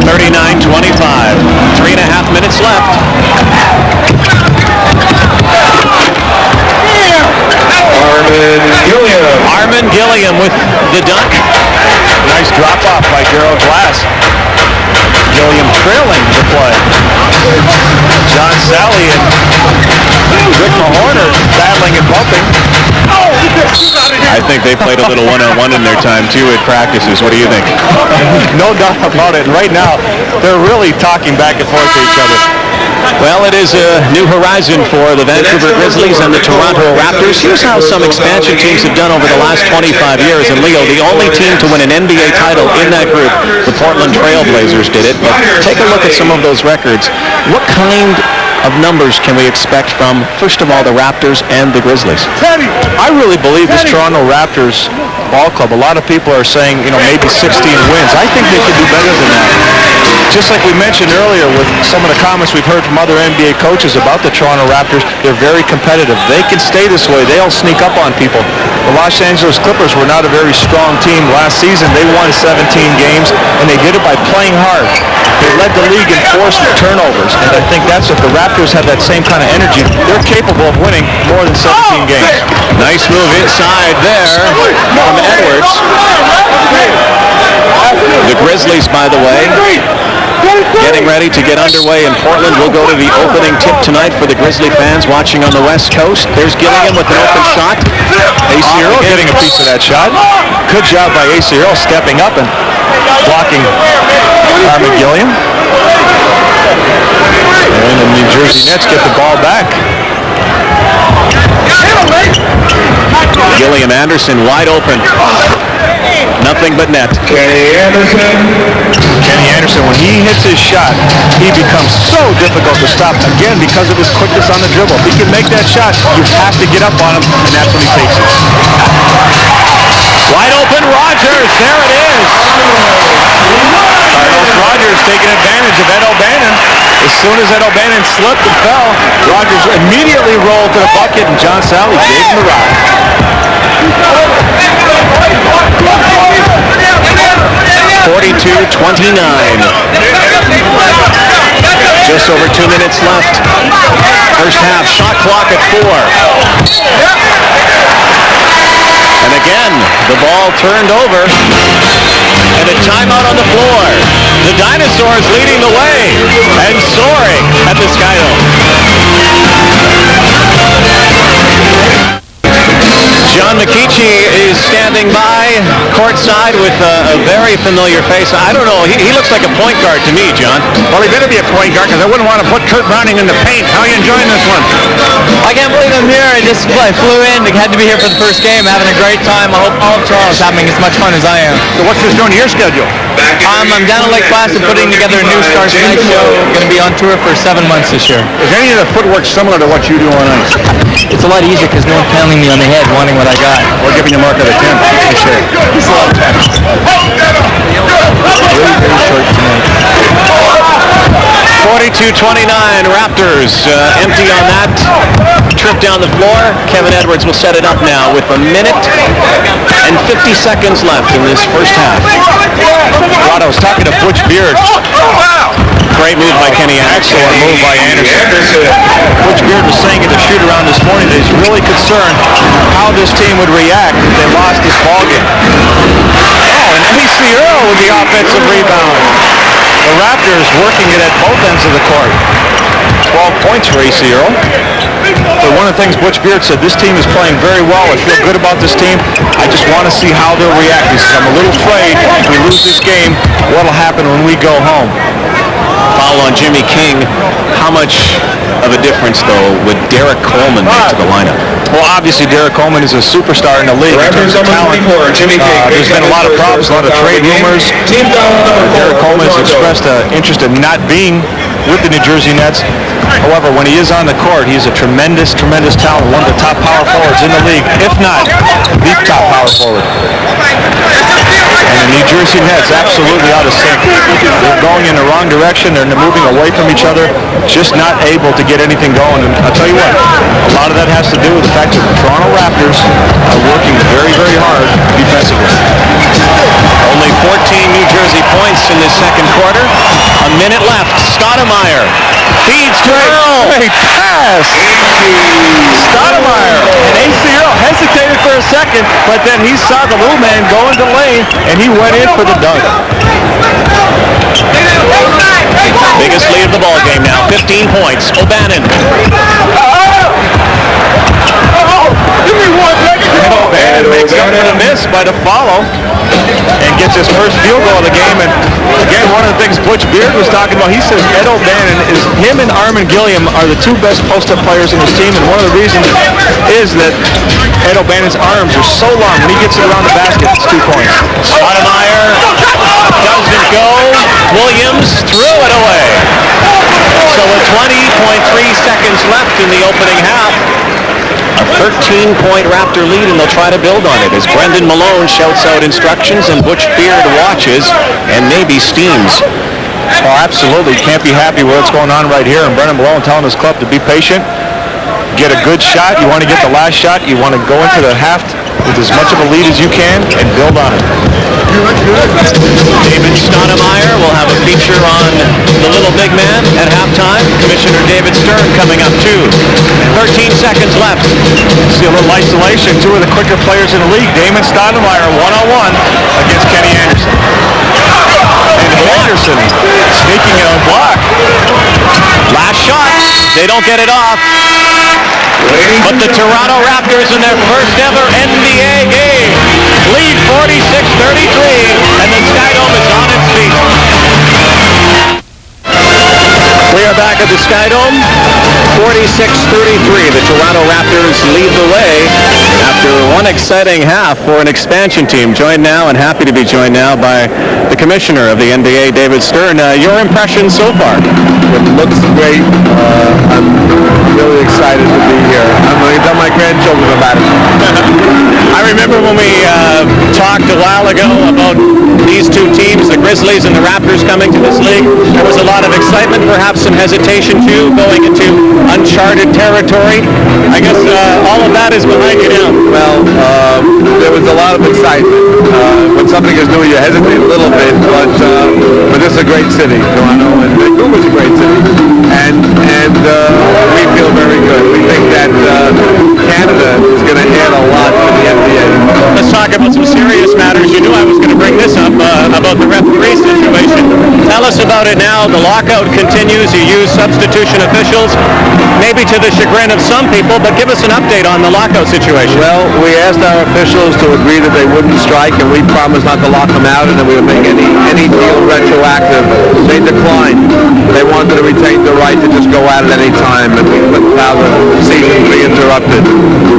39-25. 3.5 minutes left. Armin Gilliam with the dunk. Nice drop off by Gerald Glass. Gilliam trailing the play. John Sally and Rick Mahorn are battling and bumping. I think they played a little one-on-one in their time too at practices. What do you think? No doubt about it. And right now, they're really talking back and forth to each other. Well, it is a new horizon for the Vancouver Grizzlies and the Toronto Raptors. Here's how some expansion teams have done over the last 25 years. And Leo, the only team to win an NBA title in that group, the Portland Trail Blazers did it. But take a look at some of those records. What kind of numbers can we expect from, first of all, the Raptors and the Grizzlies? I really believe this Toronto Raptors ball club, a lot of people are saying, maybe 16 wins. I think they could do better than that. Just like we mentioned earlier with some of the comments we've heard from other NBA coaches about the Toronto Raptors, they're very competitive. They can stay this way. They'll sneak up on people. The Los Angeles Clippers were not a very strong team last season. They won 17 games, and they did it by playing hard. They led the league in forced turnovers, and I think that's if the Raptors have that same kind of energy, they're capable of winning more than 17 games. Nice move inside there from Edwards. The Grizzlies, by the way, getting ready to get underway in Portland. We'll go to the opening tip tonight for the Grizzly fans watching on the West Coast. There's Gilliam with an open shot. Ace Earl getting a piece of that shot. Good job by Ace Earl stepping up and blocking Armin Gilliam. And the New Jersey Nets get the ball back. Gilliam Anderson wide open. Nothing but net. Kenny Anderson, when he hits his shot, he becomes so difficult to stop, again, because of his quickness on the dribble. If he can make that shot, you have to get up on him, and that's when he takes it. Wide open, Rogers. There it is. Carlos Rogers taking advantage of Ed O'Bannon. As soon as Ed O'Bannon slipped and fell, Rogers immediately rolled to the bucket, and John Sally gave him the ride. 42-29. Just over 2 minutes left. First half, shot clock at 4. And again, the ball turned over. And a timeout on the floor. The Dinosaurs leading the way and soaring at the Skydome. John McKeechee is standing by courtside with a very familiar face. I don't know. He looks like a point guard to me, John. Well, he better be a point guard because I wouldn't want to put Kurt Browning in the paint. How are you enjoying this one? I can't believe I'm here. I flew in. I had to be here for the first game. Having a great time. I hope all of Toronto's having as much fun as I am. So what's this doing to your schedule? I'm down at Lake Placid putting together a new Stars Tonight show. Going to be on tour for 7 months this year. Is any of the footwork similar to what you do on ice? It's a lot easier because no one's pounding me on the head wanting what I got. Or giving you a mark out of 10. Sure. It's a lot of fun. Very short tonight. 42-29, Raptors empty on that trip down the floor. Kevin Edwards will set it up now with 1 minute and 50 seconds left in this first half. Rod, I was talking to Butch Beard. Great move by Kenny Anderson. Excellent move by Anderson. Butch Beard was saying in the shoot-around this morning that he's really concerned how this team would react if they lost this ballgame. Oh, and AC Earl with the offensive rebound. The Raptors working it at both ends of the court. 12 points for AC Earl. But one of the things Butch Beard said, this team is playing very well. I feel good about this team. I just want to see how they'll react. He says, I'm a little afraid if we lose this game, what'll happen when we go home. Foul on Jimmy King. How much of a difference, though, would Derek Coleman make to the lineup? Well, obviously, Derek Coleman is a superstar in the league in terms of talent. There's been a lot of problems, a lot of trade rumors. Derek Coleman has expressed interest in not being with the New Jersey Nets. However, when he is on the court, he's a tremendous, tremendous talent, one of the top power forwards in the league, if not the top power forward. And the New Jersey Nets absolutely out of sync. They're going in the wrong direction. They're moving away from each other, just not able to get anything going. And I'll tell you what, a lot of that has to do with the fact that the Toronto Raptors are working very, very hard defensively. Only 14 New Jersey points in this second quarter. 1 minute left. Stoudemire feeds to Earl. Great pass. Stoudemire. And AC Earl hesitated for a second, but then he saw the little man go into the lane, and he went in for the dunk. Biggest lead of the ball game now. 15 points. O'Bannon. O'Bannon makes up for the miss by the follow and gets his first field goal of the game. And again, one of the things Butch Beard was talking about, he says Ed O'Bannon is, him and Armin Gilliam are the two best post-up players in his team, and one of the reasons is that Ed O'Bannon's arms are so long. When he gets it around the basket, it's 2 points. Stoudemire doesn't go. Williams threw it away. So a 20-point seconds left in the opening half. A 13-point Raptor lead, and they'll try to build on it as Brendan Malone shouts out instructions and Butch Beard watches and maybe steams. Oh, absolutely. Can't be happy with what's going on right here. And Brendan Malone telling his club to be patient, get a good shot. You want to get the last shot. You want to go into the half with as much of a lead as you can and build on it. David Stoudemire will have a feature on the little big man at halftime. Commissioner David Stern coming up too. 13 seconds left. See a little isolation. Two of the quicker players in the league. Damon Stoudemire one-on-one against Kenny Anderson. And Anderson sneaking in a block. Last shot. They don't get it off. But the Toronto Raptors in their first ever NBA game lead 46-33, and the Skydome is on its feet. We are back at the Skydome, 46-33. The Toronto Raptors lead the way after one exciting half for an expansion team. Joined now, and happy to be joined now, by the commissioner of the NBA, David Stern. Your impressions so far? It looks great. I'm really excited to be here. I'm going to tell my grandchildren about it. I remember when we talked a while ago about these two teams, the Grizzlies and the Raptors, coming to this league. There was a lot of excitement, perhaps some hesitation too, going into uncharted territory. I guess all of that is behind you now. Well, there was a lot of excitement. When something is new, you hesitate a little bit, but this is a great city, Toronto, and Vancouver's a great city, and we feel very good. We think that Canada is going to add a lot to the NBA. Let's talk about some serious matters. You knew I was going to bring this up about the referee situation. Tell us about it now. The lockout continues. You use substitution officials, maybe to the chagrin of some people, but give us an update on the lockout situation. Well, we asked our officials to agree that they wouldn't strike, and we promised not to lock them out and that we would make any deal retroactive. They declined. They wanted to retain the right to just go out at any time and have the season be interrupted.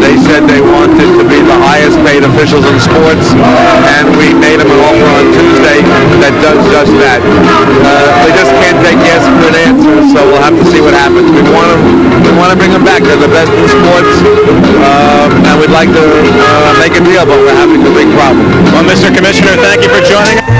They said they wanted to be the highest paid officials in sports, and we made them an offer on Tuesday that does just that. We just can't take yes for an answer, so we'll have to see what happens. We want to bring them back. They're the best in sports, and we'd like to make a deal, but we're having a big problem. Well, Mr. Commissioner, thank you for joining us.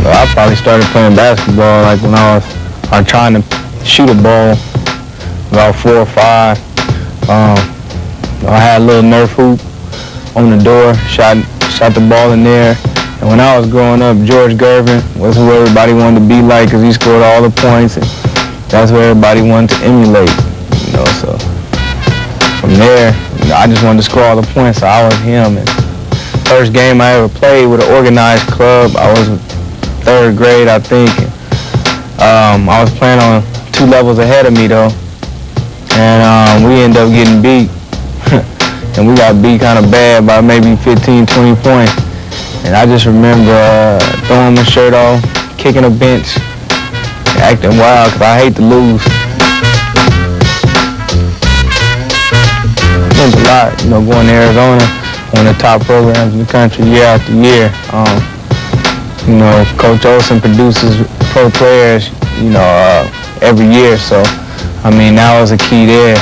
I probably started playing basketball like when I was trying to shoot a ball, about 4 or 5. I had a little Nerf hoop on the door, shot the ball in there. And when I was growing up, George Gervin was who everybody wanted to be like because he scored all the points, and that's what everybody wanted to emulate. So from there, I just wanted to score all the points, so I was him. And first game I ever played with an organized club, I was 3rd grade, I think. I was playing on 2 levels ahead of me though, and we ended up getting beat. And we got beat kind of bad by maybe 15, 20 points. And I just remember throwing my shirt off, kicking a bench, acting wild because I hate to lose. It meant a lot, going to Arizona, one of the top programs in the country year after year. Coach Olsen produces pro players, every year. So, that was a key there.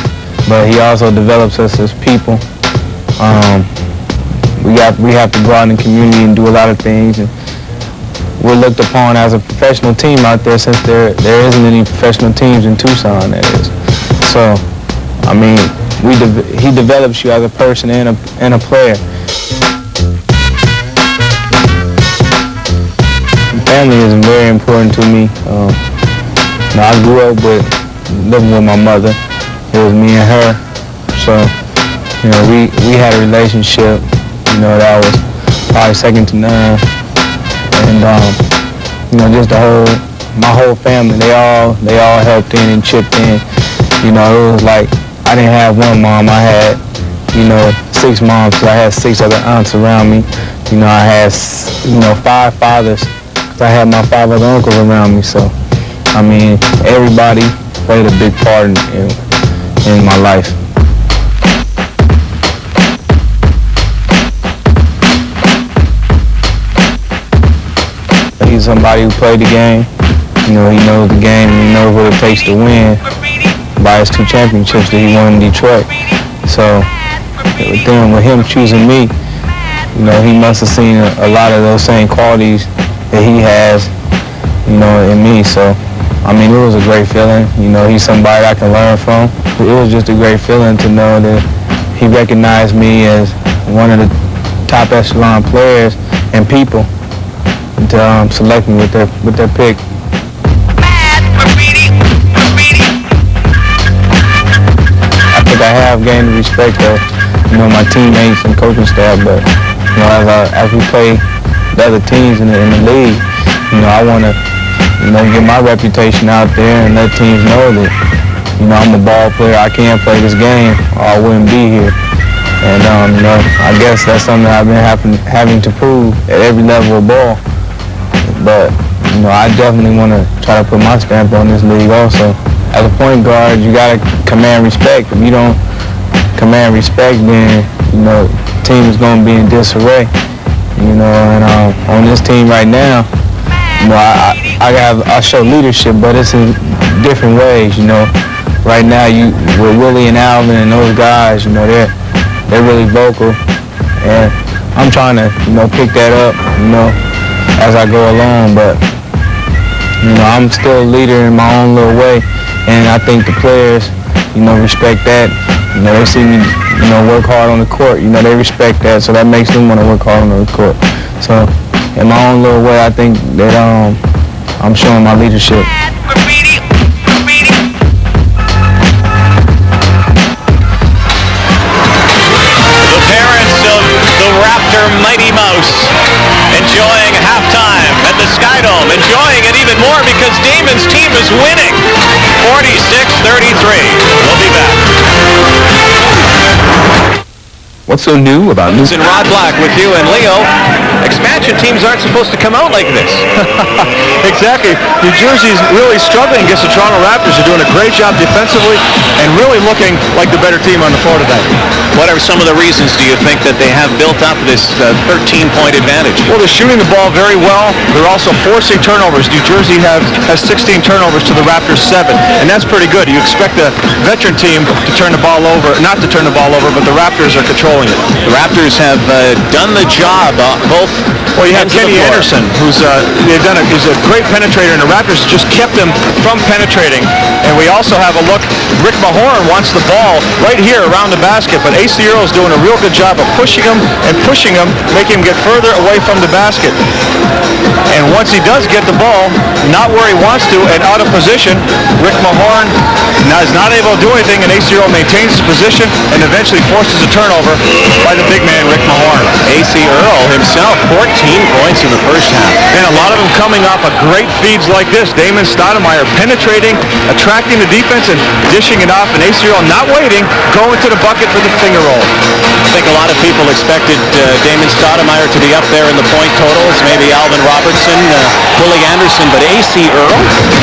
But he also develops us as people. We have to go out in the community and do a lot of things. And we're looked upon as a professional team out there since there isn't any professional teams in Tucson, that is. So, he develops you as a person and a player. Family is very important to me. I grew up living with my mother. It was me and her. So, we had a relationship, that was probably second to none. And, just my whole family, they all helped in and chipped in. It was like I didn't have one mom. I had, 6 moms. So I had 6 other aunts around me. I had, 5 fathers I had my 5 other uncles around me. So, I mean, everybody played a big part in my life. He's somebody who played the game. You know, he knows the game and he knows what it takes to win by his 2 championships that he won in Detroit. So, with him choosing me, you know, he must have seen a lot of those same qualities that he has, you know, in me. So, I mean, it was a great feeling. You know, he's somebody I can learn from. It was just a great feeling to know that he recognized me as one of the top echelon players and people to select me with their pick. I think I have gained the respect of, you know, my teammates and coaching staff, but, you know, as we play the other teams in the league, you know, I want to, you know, get my reputation out there and let teams know that, you know, I'm a ball player. I can play this game or I wouldn't be here. And, you know, I guess that's something I've been having to prove at every level of ball. But, you know, I definitely want to try to put my stamp on this league also. As a point guard, you got to command respect. If you don't command respect, then, you know, the team is going to be in disarray. You know, and on this team right now, you know, I show leadership, but it's in different ways, you know. Right now, with Willie and Alvin and those guys, you know, they're really vocal. And I'm trying to, you know, pick that up, you know, as I go along, but, you know, I'm still a leader in my own little way, and I think the players, you know, respect that. You know, they see me, you know, work hard on the court. You know, they respect that, so that makes them want to work hard on the court. So, in my own little way, I think that I'm showing my leadership. The parents of the Raptor Mighty Mouse enjoying halftime at the Skydome, enjoying it even more because Damon's team is winning 46-33. We'll be back. What's so new about It's in Rod Black with you and Leo. Expansion teams aren't supposed to come out like this. Exactly. New Jersey's really struggling against the Toronto Raptors. They're doing a great job defensively and really looking like the better team on the floor tonight. What are some of the reasons, do you think, that they have built up this 13-point advantage? Well, they're shooting the ball very well. They're also forcing turnovers. New Jersey has 16 turnovers to the Raptors 7, and that's pretty good. You expect a veteran team to turn the ball over, not to turn the ball over, but the Raptors are controlling it. The Raptors have done the job both. Well, you have Kenny Anderson, who's he's a great penetrator, and the Raptors just kept him from penetrating. And we also have a look. Rick Mahorn wants the ball right here around the basket, but Ace Earl's doing a real good job of pushing him, making him get further away from the basket. And once he does get the ball, not where he wants to and out of position, Rick Mahorn is not able to do anything, and Ace Earl maintains his position and eventually forces a turnover by the big man, Rick Mahorn. A.C. Earl himself, 14 points in the first half. And a lot of them coming off of great feeds like this. Damon Stoudemire penetrating, attracting the defense, and dishing it off. And A.C. Earl not waiting, going to the bucket for the finger roll. I think a lot of people expected Damon Stoudemire to be up there in the point totals. Maybe Alvin Robertson, Willie Anderson, but A.C. Earl?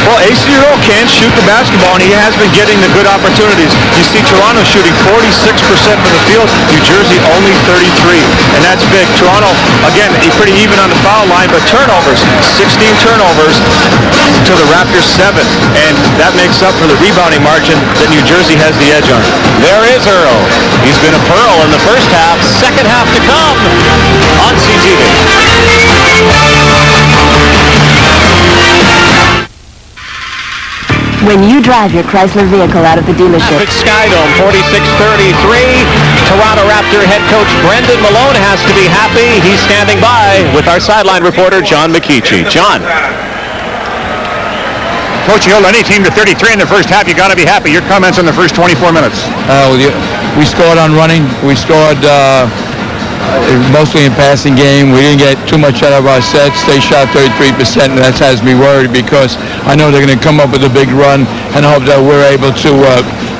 Well, A.C. Earl can shoot the basketball, and he has been getting the good opportunities. You see Toronto shooting 46% from the field, New Jersey only 33, and that's big. Toronto, again, pretty even on the foul line, but turnovers, 16 turnovers to the Raptors 7, and that makes up for the rebounding margin that New Jersey has the edge on. There is Earl. He's been a pearl in the first half. Second half to come on CTV. When you drive your Chrysler vehicle out of the dealership. At Skydome, 46-33. Toronto Raptor head coach Brendan Malone has to be happy. He's standing by with our sideline reporter, John McKeechee. John. Coach, you held any team to 33 in the first half. You got to be happy. Your comments on the first 24 minutes. We scored on running. We scored mostly in passing game. We didn't get too much out of our sets. They shot 33%, and that has me worried because I know they're going to come up with a big run, and I hope that we're able to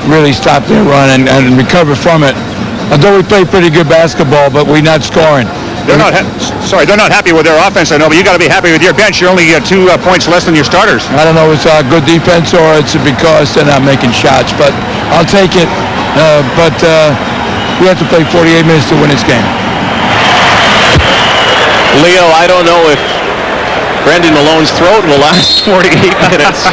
really stop their run and recover from it. Although we played pretty good basketball, but we're not scoring. They're not happy with their offense, I know, but you got to be happy with your bench. You're only 2 points less than your starters. I don't know if it's good defense or it's because they're not making shots, but I'll take it. But we have to play 48 minutes to win this game. Leo, I don't know if Brendan Malone's throat will last 48 minutes.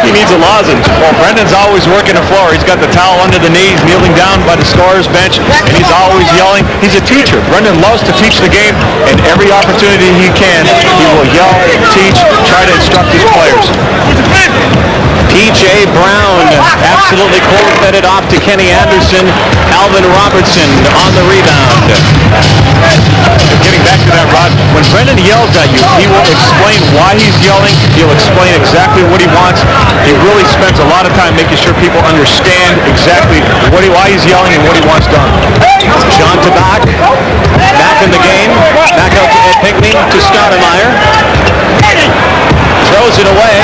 He needs a lozenge. Well, Brendan's always working the floor. He's got the towel under the knees, kneeling down by the scorer's bench, and he's always yelling. He's a teacher. Brendan loves to teach the game, and every opportunity he can, he will yell, teach, try to instruct his players. P.J. Brown absolutely cold-fed off to Kenny Anderson. Alvin Robertson on the rebound. Getting back to that, Rod, when Brendan yells at you, he will explain why he's yelling. He'll explain exactly what he wants. He really spends a lot of time making sure people understand exactly why he's yelling and what he wants done. John Tabak back in the game. Back out to Ed Pinckney to Stoudemire. Throws it away.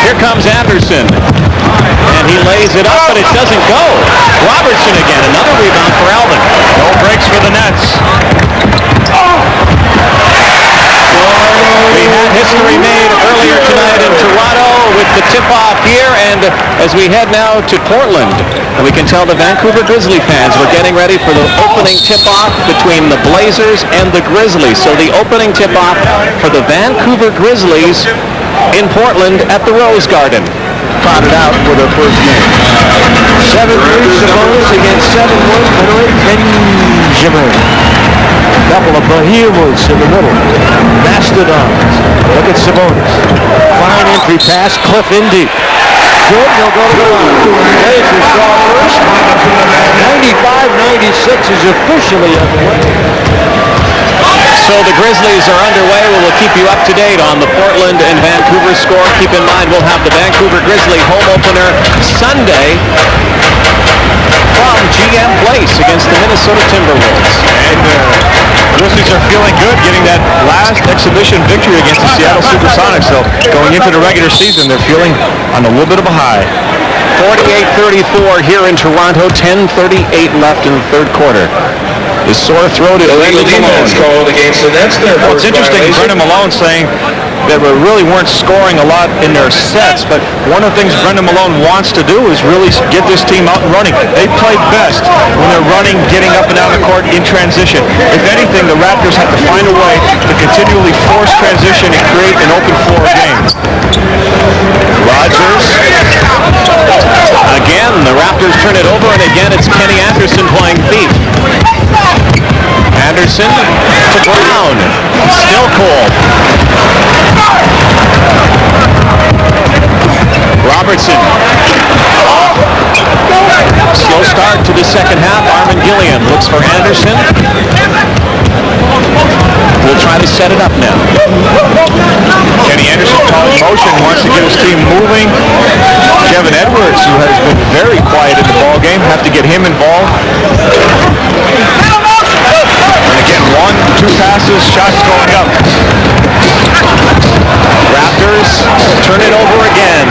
Here comes Anderson. And he lays it up, but it doesn't go. Robertson again. Another rebound for Alvin. No breaks for the Nets. We had history made earlier tonight in Toronto with the tip-off here, and as we head now to Portland, and we can tell the Vancouver Grizzly fans we're getting ready for the opening tip-off between the Blazers and the Grizzlies. So the opening tip-off for the Vancouver Grizzlies in Portland at the Rose Garden. Trotted out for their first game. 7-3 Sabonis against 7-1 Benoit Benjamin. Couple of behemoths in the middle. Mastodons. Look at Sabonis. Fine entry pass. Cliff in deep. Good. They'll go to the line. Blazers saw first. 95-96 is officially underway. So the Grizzlies are underway. We will keep you up to date on the Portland and Vancouver score. Keep in mind we'll have the Vancouver Grizzly home opener Sunday from GM Place against the Minnesota Timberwolves. And Grizzlies are feeling good getting that last exhibition victory against the Seattle Supersonics. So going into the regular season, they're feeling on a little bit of a high. 48-34 here in Toronto. 10:38 left in the third quarter. His sore throat is Brendan Malone. Well, it's interesting, Brendan Malone saying that we really weren't scoring a lot in their sets, but one of the things Brendan Malone wants to do is really get this team out and running. They play best when they're running, getting up and down the court in transition. If anything, the Raptors have to find a way to continually force transition and create an open floor game. Rogers. Again, the Raptors turn it over, and again it's Kenny Anderson playing thief. Anderson to Brown. Still cold. Robertson. Slow start to the second half. Armin Gilliam looks for Anderson. We'll try to set it up now. Kenny Anderson calling motion, wants to get his team moving. Kevin Edwards, who has been very quiet in the ball game, have to get him involved. And again, 1-2 passes, shots going up. Raptors turn it over again.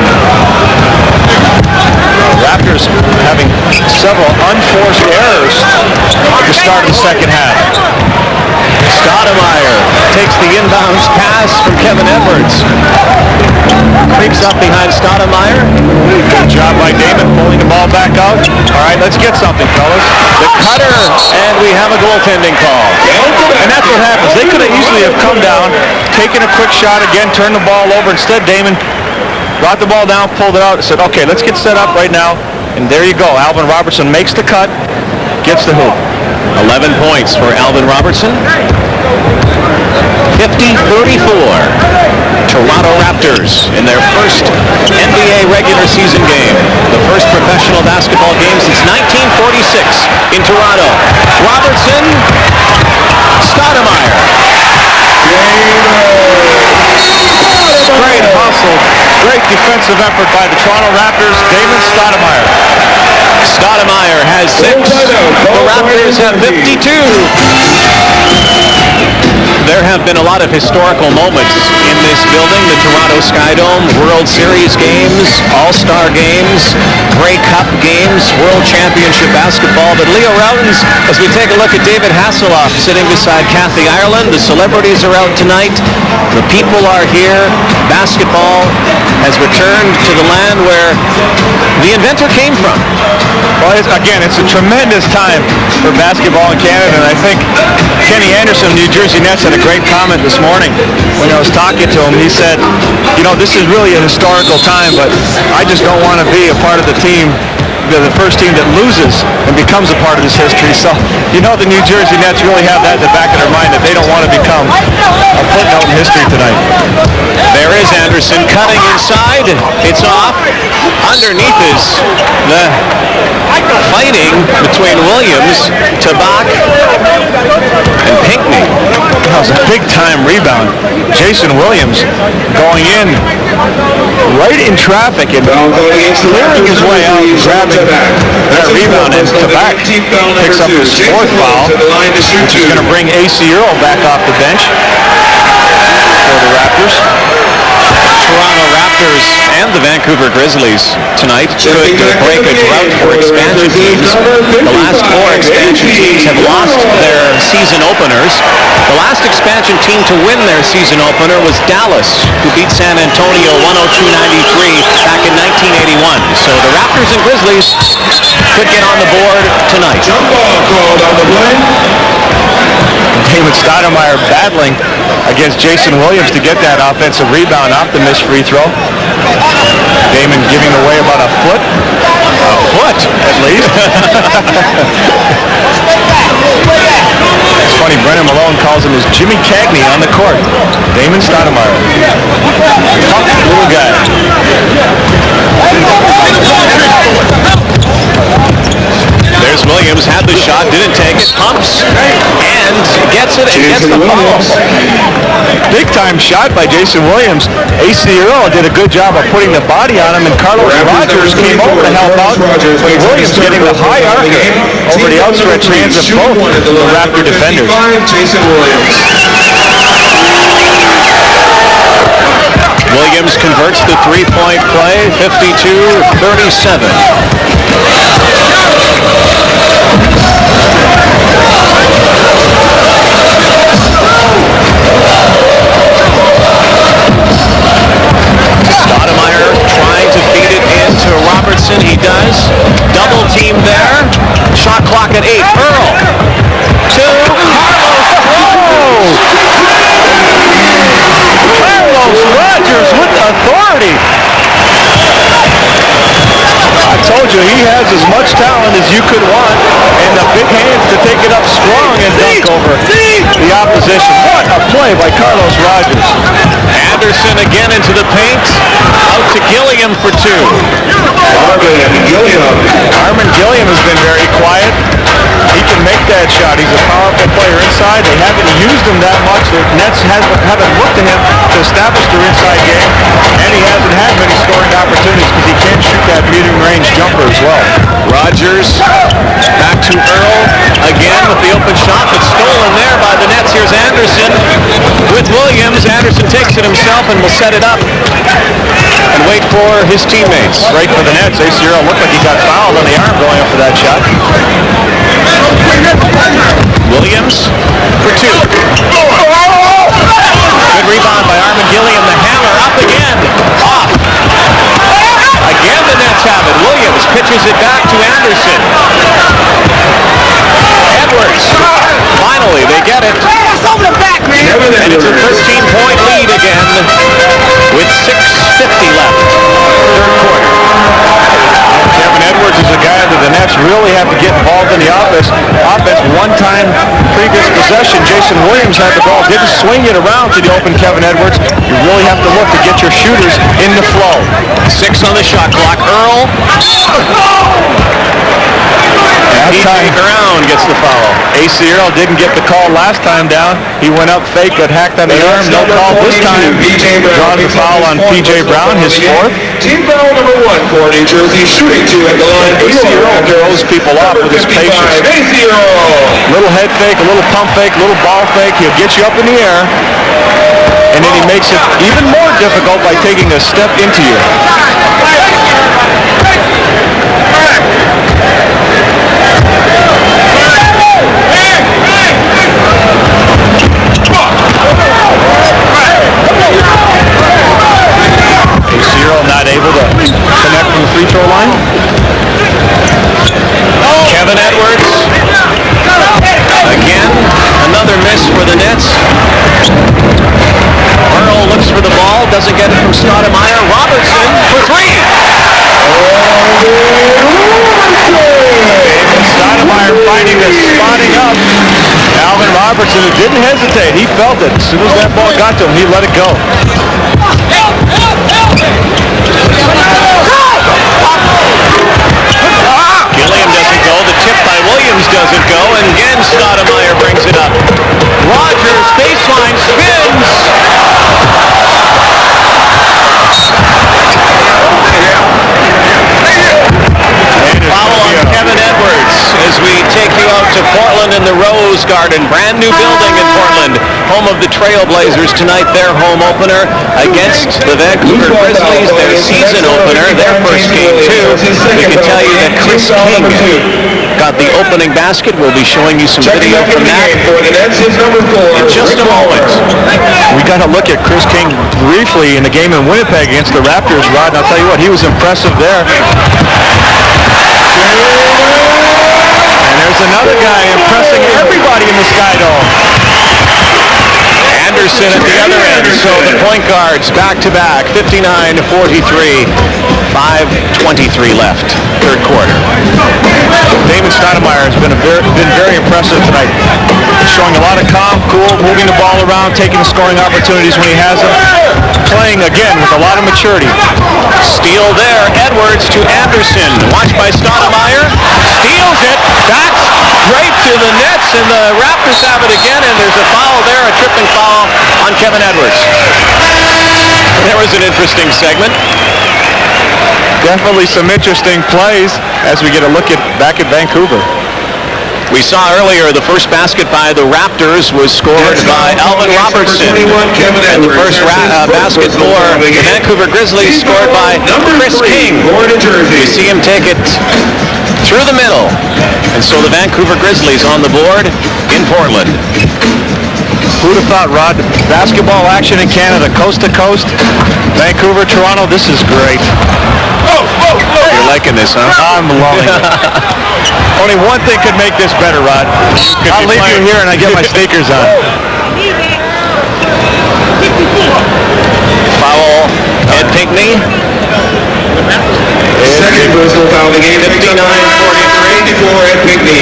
Raptors having several unforced errors at the start of the second half. Stoudemire takes the inbounds pass from Kevin Edwards. Creeps up behind Stoudemire. Good job by Damon pulling the ball back out. All right, let's get something, fellas. The cutter, and we have a goaltending call. And that's what happens. They could have easily have come down, taken a quick shot again, turned the ball over. Instead, Damon brought the ball down, pulled it out, and said, okay, let's get set up right now. And there you go. Alvin Robertson makes the cut, gets the hoop. 11 points for Alvin Robertson. 50-34. Toronto Raptors in their first NBA regular season game. The first professional basketball game since 1946 in Toronto. Robertson, Stoudemire. Great hustle, great defensive effort by the Toronto Raptors. Damon Stoudemire. Stoudemire has 6. The Raptors have 52. There have been a lot of historical moments in this building, the Toronto Skydome, World Series games, All-Star games, Grey Cup games, World Championship basketball. But Leo Routens, as we take a look at David Hasselhoff sitting beside Kathy Ireland, the celebrities are out tonight, the people are here, basketball has returned to the land where the inventor came from. Well, it's a tremendous time for basketball in Canada, and I think Kenny Anderson, New Jersey Nets, had a great comment this morning when I was talking to him. He said, this is really a historical time, but I just don't want to be a part of the team, the first team that loses and becomes a part of this history. So, the New Jersey Nets really have that in the back of their mind, that they don't want to become a footnote in history tonight. There is Anderson cutting inside. It's off. Underneath is the fighting between Williams, Tabak, and Pinckney. That was a big-time rebound. Jason Williams going in right in traffic and clearing his way out and grabbing that rebound, and Tabak picks up his fourth foul, which is going to bring A.C. Earl back off the bench for the Raptors. Toronto Raptors and the Vancouver Grizzlies tonight could break a drought for expansion teams. The last four expansion teams have lost their season openers. The last expansion team to win their season opener was Dallas, who beat San Antonio 102-93 back in 1981. So the Raptors and Grizzlies could get on the board tonight. Jump ball called on the play. David Stoudemire battling against Jason Williams to get that offensive rebound off the missed free throw. Damon giving away about a foot. A foot, at least. It's funny, Brennan Malone calls him as Jimmy Cagney on the court. Damon Stoudemire. Tough little guy. There's Williams, had the shot, didn't take it, pumps, and gets it, and gets the foul. Big-time shot by Jason Williams. A.C. Earl did a good job of putting the body on him, and Carlos Rogers came over to help out. Williams getting the high archer over the outstretched hands of both the Raptor defenders. Jason Williams. Williams converts the three-point play, 52-37. Stoudemire trying to feed it into Robertson. He does. Double team there. Shot clock at 8. Earl to Carlos. Carlos Rogers with authority. I told you, he has as much talent as you could want, and the big hands to take it up strong and dunk over the opposition. What a play by Carlos Rogers. Anderson again into the paint. Out to Gilliam for two. Armin Gilliam has been very quiet. He can make that shot. He's a powerful player inside. They haven't used him that much. The Nets haven't looked to him to establish their inside game, and he hasn't had many scoring opportunities because he can't shoot that medium-range jumper as well. Rogers back to Earl again with the open shot, but stolen there by the Nets. Here's Anderson with Williams. Anderson takes it himself and will set it up and wait for his teammates. Right for the Nets. A.C. Earl looked like he got fouled on the arm going up for that shot. Williams for two. Good rebound by Armin Gilliam. The hammer up again. Off. Again the Nets have it. Williams pitches it back to Anderson. Edwards. Finally they get it. And it's a 13-point lead again with 6:50 left. Third quarter. Kevin Edwards is a guy that the Nets really have to get involved in the offense. One time previous possession, Jason Williams had the ball, didn't swing it around to the open Kevin Edwards. You really have to look to get your shooters in the flow. 6 on the shot clock. Earl. P.J. Brown gets the foul. AC Earl didn't get the call last time down. He went up fake, got hacked on the arm. No call this time. Draws the foul on P.J. Brown, his fourth. Team foul number 1 for New Jersey, shooting 2 at the line. AC Earl throws people off with his patience. AC Earl. Little head fake, a little pump fake, a little ball fake. He'll get you up in the air. And then he makes it even more difficult by taking a step into you. Cyril not able to connect from the free throw line. Kevin Edwards. Again, another miss for the Nets. Earl looks for the ball, doesn't get it from Stoudemire. Robertson for three. Stoudemire finding the spotting up. Alvin Robertson, who didn't hesitate. He felt it. As soon as that ball got to him, he let it go. Gilliam doesn't go. The tip by Williams doesn't go. And again, Stoudemire brings it up. Rogers, baseline, spins. Foul on Kevin Edwards as we take you out to Portland in the Rose Garden. Brand new building in Portland. Home of the Trailblazers tonight, their home opener against the Vancouver Grizzlies, their season opener, their first game too. We can tell you that Chris King got the opening basket. We'll be showing you some video from that in just a moment. We got to look at Chris King briefly in the game in Winnipeg against the Raptors, Rod, and I'll tell you what, he was impressive there. And there's another guy impressing everybody in the Sky Dome. Anderson at the other end, so the point guards back-to-back, 59-43, 5:23 left, third quarter. Damon Stoudemire has been very impressive tonight. Showing a lot of calm, cool, moving the ball around, taking the scoring opportunities when he has them. Playing again with a lot of maturity. Steal there, Edwards to Anderson, watched by Stoudemire, steals it, backs right to the Nets, and the Raptors have it again, and there's a foul there, a tripping foul on Kevin Edwards. There was an interesting segment. Definitely some interesting plays as we get a look back at Vancouver. We saw earlier the first basket by the Raptors was scored by Alvin Robertson. And the first basket for the Vancouver Grizzlies scored by Chris King. You see him take it through the middle. And so the Vancouver Grizzlies on the board in Portland. Who'd have thought, Rod? Basketball action in Canada, coast to coast. Vancouver, Toronto, this is great. You're liking this, huh? I'm loving it. Only one thing could make this better, Rod. I'll leave you here and I get my sneakers on. Foul, Ed Pinckney. Second personal foul of the game. 59-43.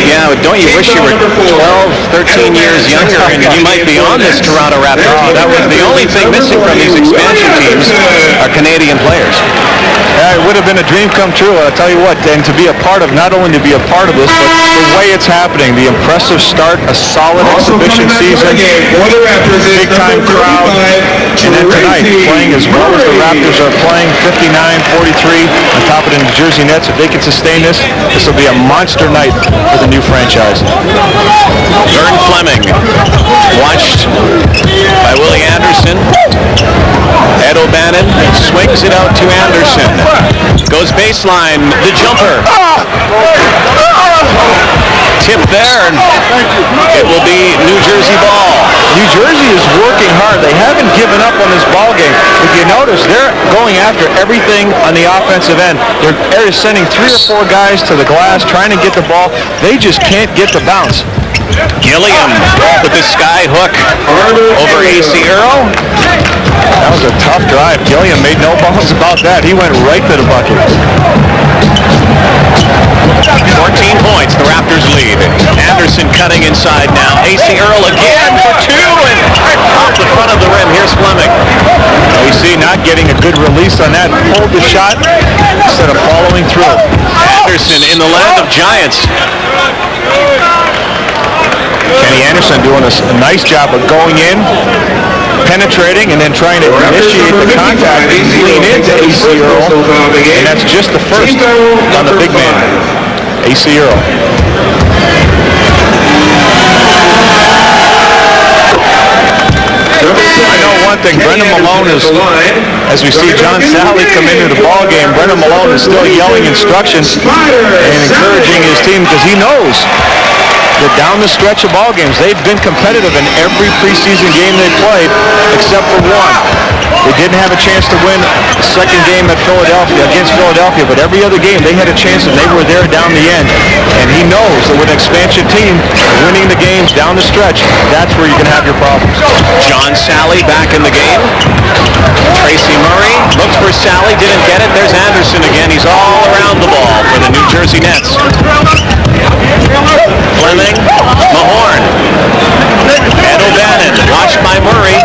Yeah, don't you wish you were 12, 13 years younger and you might be on this Toronto Raptors team? That was the only thing missing from these expansion teams are Canadian players. Yeah, it would have been a dream come true, I'll tell you what, and to be a part of, not only to be a part of this, but the way it's happening, the impressive start, a solid exhibition season, big-time crowd, and then tonight, playing as well as the Raptors are playing, 59-43 on top of the New Jersey Nets. If they can sustain this, this will be a monster night for the new franchise. Vern Fleming, watched by Willie Anderson. Ed O'Bannon swings it out to Anderson. Goes baseline, the jumper. Tip there, and it will be New Jersey ball. New Jersey is working hard. They haven't given up on this ball game. If you notice, they're going after everything on the offensive end. They're sending 3 or 4 guys to the glass, trying to get the ball. They just can't get the bounce. Gilliam with the sky hook over AC Earl. That was a tough drive. Gilliam made no bones about that. He went right to the bucket. 14 points, the Raptors lead. Anderson cutting inside now. AC Earl again for 2, and off the front of the rim. Here's Fleming. AC not getting a good release on that. Pulled the shot instead of following through. Anderson in the land of giants. Kenny Anderson doing a nice job of going in, penetrating, and then trying to initiate the contact and lean into AC Earl. And that's just the first on the big man, AC Earl. I know one thing, Brendan Malone is, as we see John Sally come into the ball game, Brendan Malone is still yelling instructions and encouraging his team because he knows that down the stretch of ball games, they've been competitive in every preseason game they played except for one. They didn't have a chance to win the second game at against Philadelphia, but every other game they had a chance and they were there down the end. And he knows that with an expansion team, winning the games down the stretch, that's where you can have your problems. John Sally back in the game. Tracy Murray looks for Sally, didn't get it. There's Anderson again. He's all around the ball for the New Jersey Nets. Fleming, Mahorn, Ed O'Bannon, watched by Murray.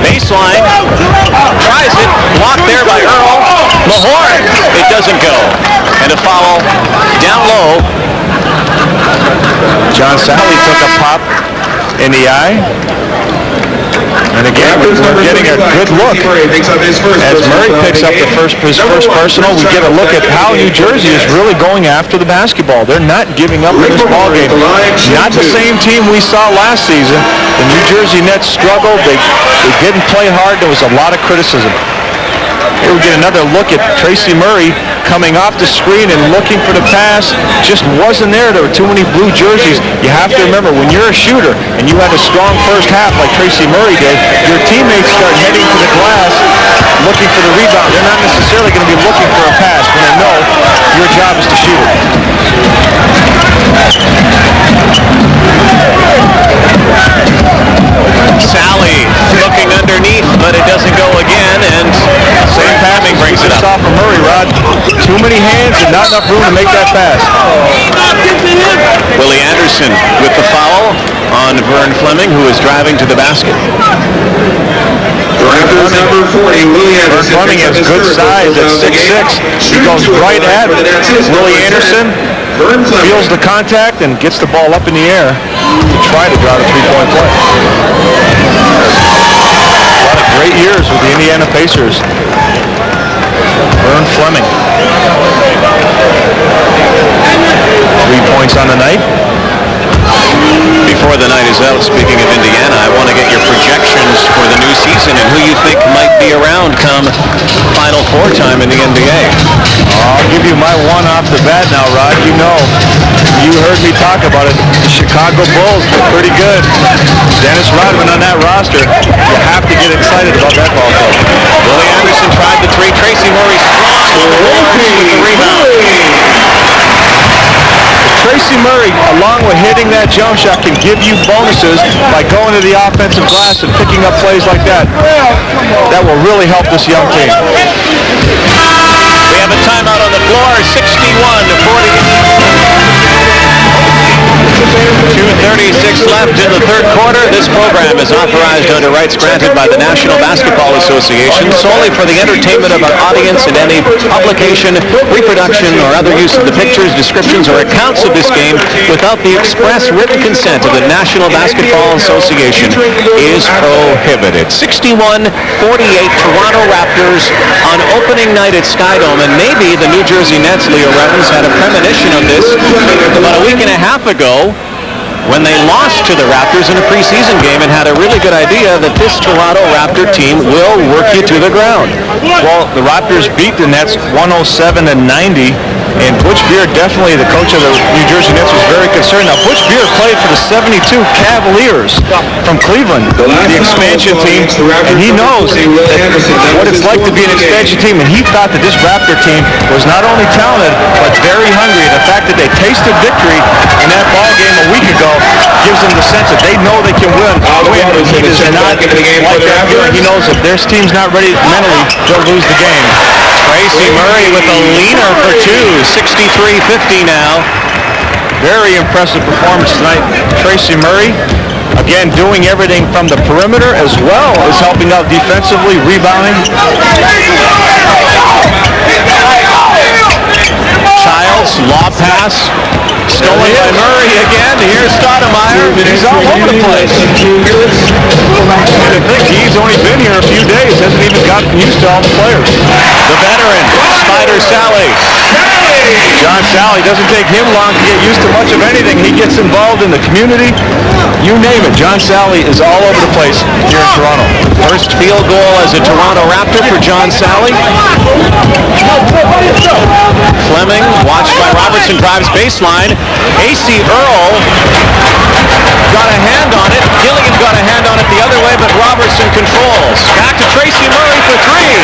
Baseline, tries it, blocked there by Earl. Mahorn, it doesn't go. And a foul down low. John Sally took a pop in the eye. And again, we're getting a good look. As Murray picks up his first personal, we get a look at how New Jersey is really going after the basketball. They're not giving up in this ball game. Not the same team we saw last season. The New Jersey Nets struggled. They didn't play hard. There was a lot of criticism. Here we get another look at Tracy Murray coming off the screen and looking for the pass. Just wasn't there. There were too many blue jerseys. You have to remember, when you're a shooter and you had a strong first half like Tracy Murray did, your teammates start heading to the glass looking for the rebound. They're not necessarily going to be looking for a pass when they know your job is to shoot it. Sally looking underneath, but it doesn't go again, and same passing brings it up. Off of Murray, Rod. Too many hands and not enough room to make that pass. Willie Anderson with the foul on Vern Fleming, who is driving to the basket. Raptors number 40, Willie Anderson. Vern Fleming has good size at 6'6". He goes right at Willie Anderson. Feels the contact and gets the ball up in the air to try to draw the three-point play. A lot of great years with the Indiana Pacers. Vern Fleming. 3 points on the night. Before the night is out, speaking of Indiana, I want to get your projections for the new season and who you think might be around come Final Four time in the NBA. I'll give you my one off the bat now, Rod. You know, you heard me talk about it. The Chicago Bulls are pretty good. Dennis Rodman on that roster. You have to get excited about that ball club. Willie Anderson tried the three. Tracy Murray strong on the boards with the rebound. Tracy Murray, along with hitting that jump shot, can give you bonuses by going to the offensive glass and picking up plays like that. That will really help this young team. We have a timeout on the floor, 61-40. 2:36 left in the third quarter. This program is authorized under rights granted by the National Basketball Association solely for the entertainment of our audience, and any publication, reproduction, or other use of the pictures, descriptions, or accounts of this game without the express written consent of the National Basketball Association is prohibited. 61-48 Toronto Raptors on opening night at Skydome, and maybe the New Jersey Nets, Leo Revens, had a premonition of this about a week and a half ago when they lost to the Raptors in a preseason game and had a really good idea that this Toronto Raptor team will work you to the ground. Well, the Raptors beat the Nets 107-90, and Butch Beer, definitely the coach of the New Jersey Nets, was very concerned. Now, Butch Beer played for the 72 Cavaliers from Cleveland, the expansion team, and he knows what it's like to be an expansion team, and he thought that this Raptor team was not only talented, but very hungry. And the fact that they tasted victory in that ball game a week ago gives them the sense that they know they can win. He does not like that feeling. He knows if their team's not ready mentally, they'll lose the game. Tracy Murray with a leaner for two, 63-50 now. Very impressive performance tonight. Tracy Murray, again, doing everything from the perimeter as well as helping out defensively, rebounding. Child Childs, lob pass, stolen by Murray again. Here's Stoudemire. He's all over the place. I think he's only been here a few days, hasn't even gotten used to all the players. The veteran, Spider Sally. John Sally, doesn't take him long to get used to much of anything. He gets involved in the community. You name it. John Sally is all over the place here in Toronto. First field goal as a Toronto Raptor for John Sally. Fleming, watched by Robertson, drives baseline. A.C. Earl got a hand on it. Gilligan got a hand on it the other way, but Robertson controls. Back to Tracy Murray for three.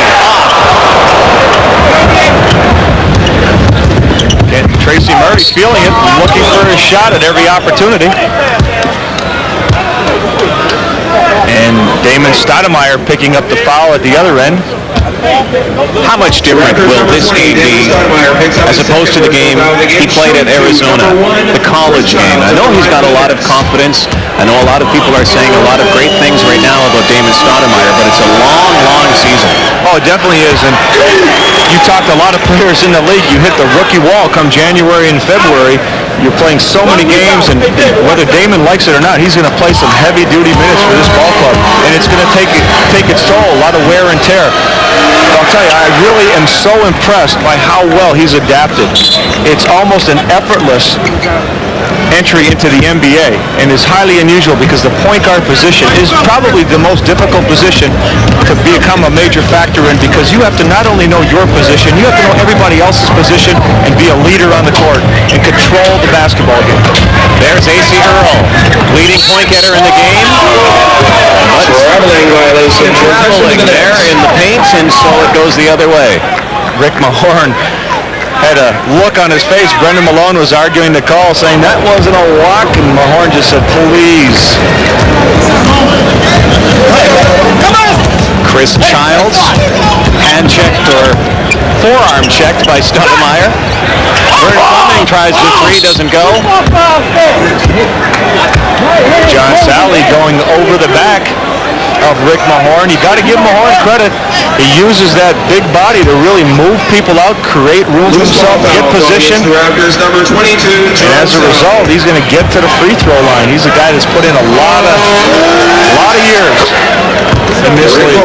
And Tracy Murray's feeling it, looking for a shot at every opportunity. And Damon Stoudemire picking up the foul at the other end. How much different will this game be as opposed to the game he played at Arizona, the college game? I know he's got a lot of confidence. I know a lot of people are saying a lot of great things right now about Damon Stoudemire, but it's a long, long season. Oh, it definitely is. And you talk to a lot of players in the league. You hit the rookie wall come January and February. You're playing so many games, and whether Damon likes it or not, he's going to play some heavy-duty minutes for this ball club, and it's going to take its toll, a lot of wear and tear. But I'll tell you, I really am so impressed by how well he's adapted. It's almost an effortless entry into the NBA, and is highly unusual because the point guard position is probably the most difficult position to become a major factor in, because you have to not only know your position, you have to know everybody else's position and be a leader on the court and control the basketball game. There's A.C. Earl, leading point getter in the game. But traveling there in the paint, and so it goes the other way. Rick Mahorn had a look on his face. Brendan Malone was arguing the call, saying that wasn't a walk, and Mahorn just said, please. Chris Childs, hand checked or forearm checked by Stoudemire. Vern Fleming tries the three, doesn't go. John Sally going over the back of Rick Mahorn. You got to give Mahorn credit. He uses that big body to really move people out, create room for himself, get position. And as a result, he's going to get to the free throw line. He's a guy that's put in a lot of years in this league.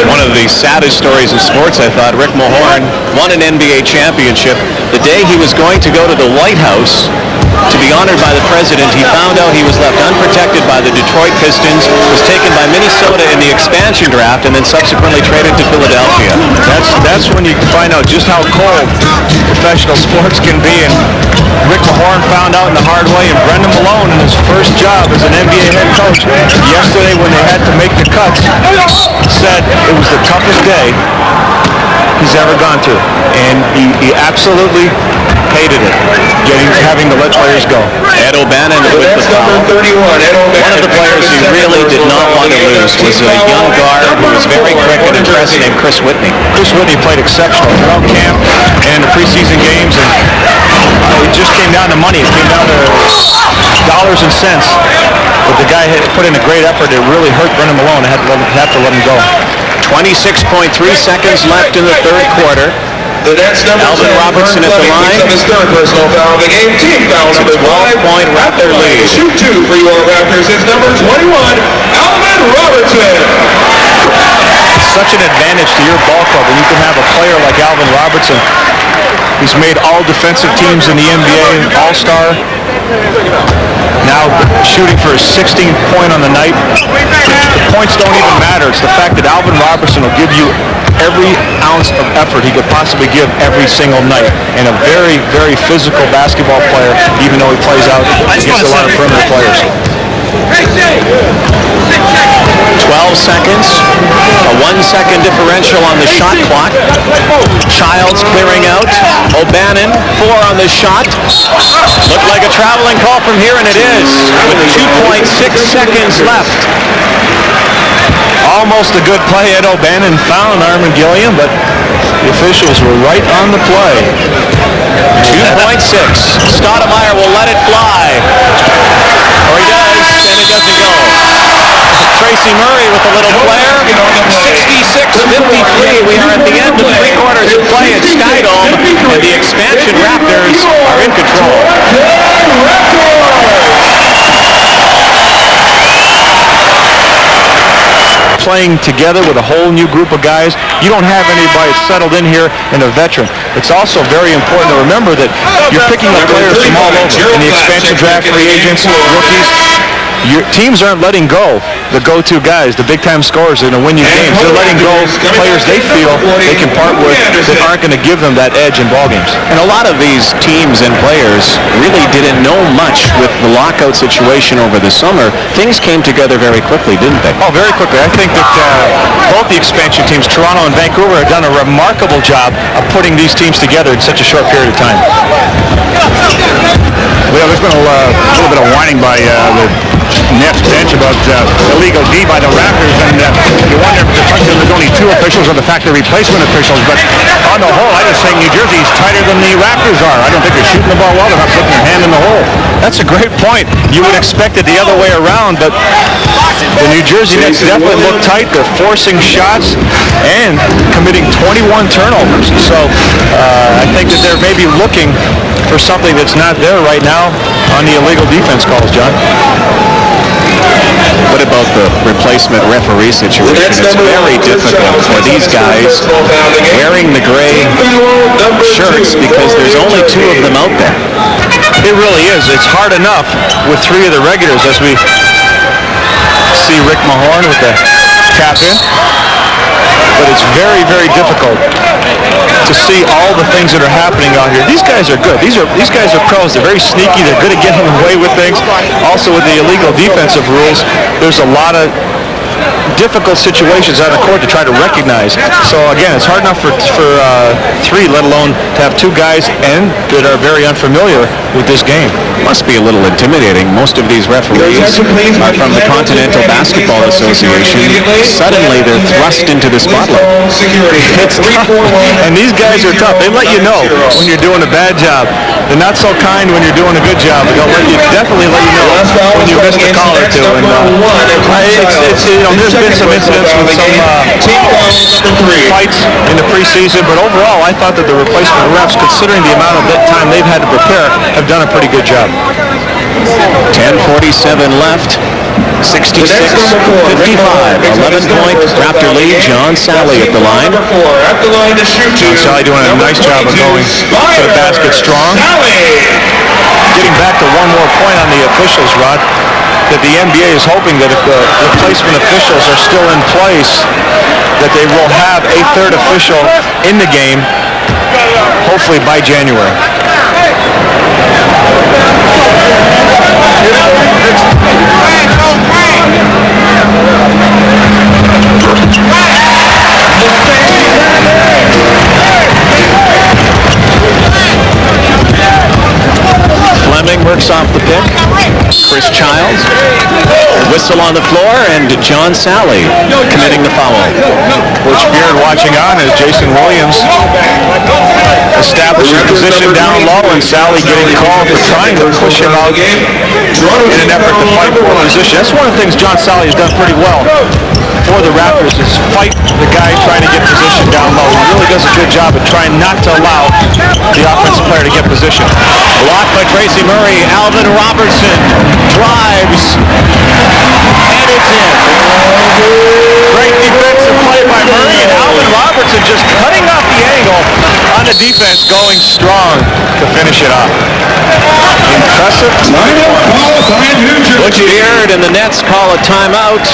One of the saddest stories in sports, I thought. Rick Mahorn won an NBA championship. The day he was going to go to the White House to be honored by the president, he found out he was left unprotected by the Detroit Pistons, was taken by Minnesota in the expansion draft, and then subsequently traded to Philadelphia. That's when you find out just how cold professional sports can be, and Rick Mahorn found out in the hard way, and Brendan Malone, in his first job as an NBA head coach, yesterday when they had to make the cuts, said it was the toughest day he's ever gone to, and he absolutely hated it, having to let players go. Ed O'Bannon with the foul. One of the players he really did not want to lose was a young guard who was very quick and impressive named Chris Whitney. Chris Whitney played exceptional throughout camp and in the preseason games, and it just came down to money. It came down to dollars and cents. But the guy had put in a great effort. It really hurt Brendan Malone. Had to let him go. 26.3 seconds left in the third quarter. Alvin Robertson at the line. His third personal foul of the game. Team foul number 12-point Raptor lead. Shoot two for your Raptors. It's number 21, Alvin Robertson. Such an advantage to your ball club when you can have a player like Alvin Robertson. He's made all defensive teams in the NBA, all-star. Now shooting for his 16th point on the night. The points don't even matter. It's the fact that Alvin Robertson will give you every ounce of effort he could possibly give every single night. And a very, very physical basketball player, even though he plays out against a lot of perimeter players. 12 seconds, a 1-second differential on the shot clock. Childs clearing out. O'Bannon, 4 on the shot. Looked like a traveling call from here, and it is, with 2.6 seconds left. Almost a good play. Ed O'Bannon found Armin Gilliam, but the officials were right on the play. 2.6. Stoudemire will let it fly. Or he does, and it doesn't go. Tracy Murray with a little flare. 66-53. We are at the end of 3 quarters of play at Skydome. and the expansion Raptors are in control. Playing together with a whole new group of guys. You don't have anybody settled in here and a veteran. It's also very important to remember that you're picking up players from all over. In the expansion draft, free agents, rookies. Your teams aren't letting go the go-to guys, the big-time scorers that are going to win you games. They're letting go players they feel they can part with that aren't going to give them that edge in ball games. And a lot of these teams and players really didn't know much with the lockout situation over the summer. Things came together very quickly, didn't they? Oh, very quickly. I think that both the expansion teams, Toronto and Vancouver, have done a remarkable job of putting these teams together in such a short period of time. Well, there's been a little bit of whining by the Nets bench about illegal D by the Raptors, and you wonder if the fact that there's only two officials or the fact they're replacement officials, but on the whole, I just think New Jersey's tighter than the Raptors are. I don't think they're shooting the ball well. They're not putting their hand in the hole. That's a great point. You would expect it the other way around, but the New Jersey Nets definitely look tight. They're forcing shots and committing 21 turnovers. So I think that they're maybe looking for something that's not there right now on the illegal defense calls, John. What about the replacement referee situation? It's very difficult for these guys wearing the gray shirts because there's only two of them out there. It really is. It's hard enough with three of the regulars as we see Rick Mahorn with the tap in. But it's very, very difficult to see all the things that are happening out here. These guys are good. These guys are pros. They're very sneaky. They're good at getting away with things. Also with the illegal defensive rules, there's a lot of difficult situations on the court to try to recognize. So again, it's hard enough for three, let alone to have two guys and that are very unfamiliar with this game. Must be a little intimidating. Most of these referees are from the Continental Basketball Association. Suddenly they're thrust into the spotlight. It's tough. And these guys are tough. They let you know when you're doing a bad job. They're not so kind when you're doing a good job, but they'll definitely let you know when you missed a call or two. And there's been some incidents with some fights in the preseason, but overall I thought that the replacement refs, considering the amount of time they've had to prepare, have done a pretty good job. 10:47 left. 66-55, 11-point Raptor lead. John Sally at the line. John Sally doing a nice job of going to the basket strong. Getting back to one more point on the officials, Rod, that the NBA is hoping that if the replacement officials are still in place, that they will have a third official in the game, hopefully by January. Fleming works off the pick. Chris Childs, whistle on the floor, and John Sally committing the foul. Coach Beard watching on as Jason Williams establishes position down low, and Sally getting called for trying to push him out in an effort to fight for position. That's one of the things John Sally has done pretty well for the Raptors, is fight the guy trying to get position down low. He really does a good job of trying not to allow the offensive player to get position. Blocked by Tracy Murray. Alvin Robertson drives, and it's in. Great defensive play by Murray, and Alvin Robertson just cutting off the angle on the defense, going strong to finish it off. Impressive. Butch Beard and the Nets call a timeout.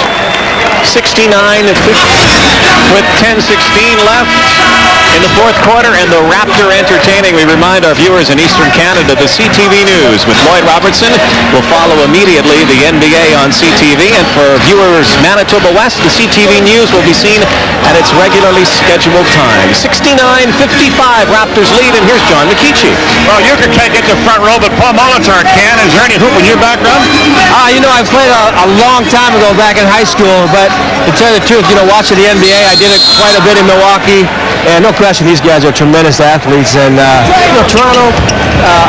69-50 with 10:16 left in the fourth quarter, and the Raptor entertaining. We remind our viewers in Eastern Canada, the CTV News with Lloyd Robertson will follow immediately the NBA on CTV, and for viewers Manitoba West, the CTV News will be seen at its regularly scheduled time. 69-55, Raptors lead, and here's John McKeechee. Well, Euchre can't get to front row, but Paul Molitor can. Is there any hoop in your background? I played a long time ago back in high school, but to tell you the truth, watching the NBA, I did it quite a bit in Milwaukee. And no question, these guys are tremendous athletes. And, Toronto,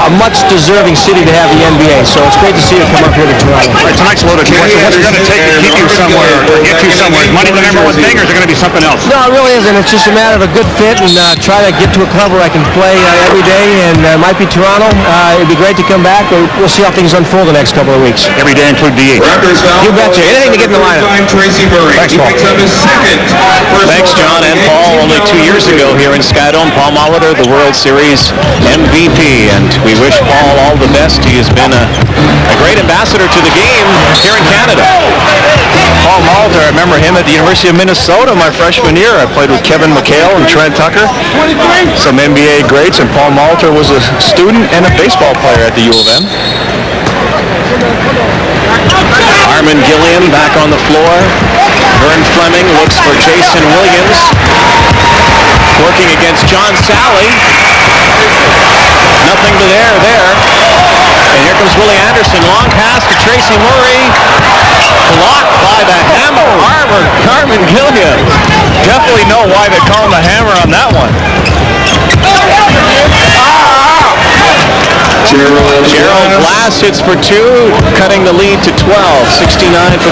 a much deserving city to have the NBA. So it's great to see you come up here to Toronto. Right, tonight's loaded. What's it going to take to keep you somewhere or get you somewhere? Is money the number one thing, or is it going to be something else? No, it really isn't. It's just a matter of a good fit and try to get to a club where I can play every day. And it might be Toronto. It'd be great to come back. We'll see how things unfold the next couple of weeks. Every day include DE. You betcha. Anything to get in the lineup. Thanks, Paul. Thanks, John and Paul. Only 2 years ago here in Skydome, Paul Molitor, the World Series MVP. And we wish Paul all the best. He has been a great ambassador to the game here in Canada. Paul Molitor, I remember him at the University of Minnesota my freshman year. I played with Kevin McHale and Trent Tucker, some NBA greats, and Paul Molitor was a student and a baseball player at the U of M. Armin Gilliam back on the floor. Vern Fleming looks for Jason Williams. Working against John Sally. Nothing to there. And here comes Willie Anderson. Long pass to Tracy Murray. Blocked by the hammer. Armin Gilliam. Definitely know why they call him the hammer on that one. Gerald Glass hits for two, cutting the lead to 12, 69-57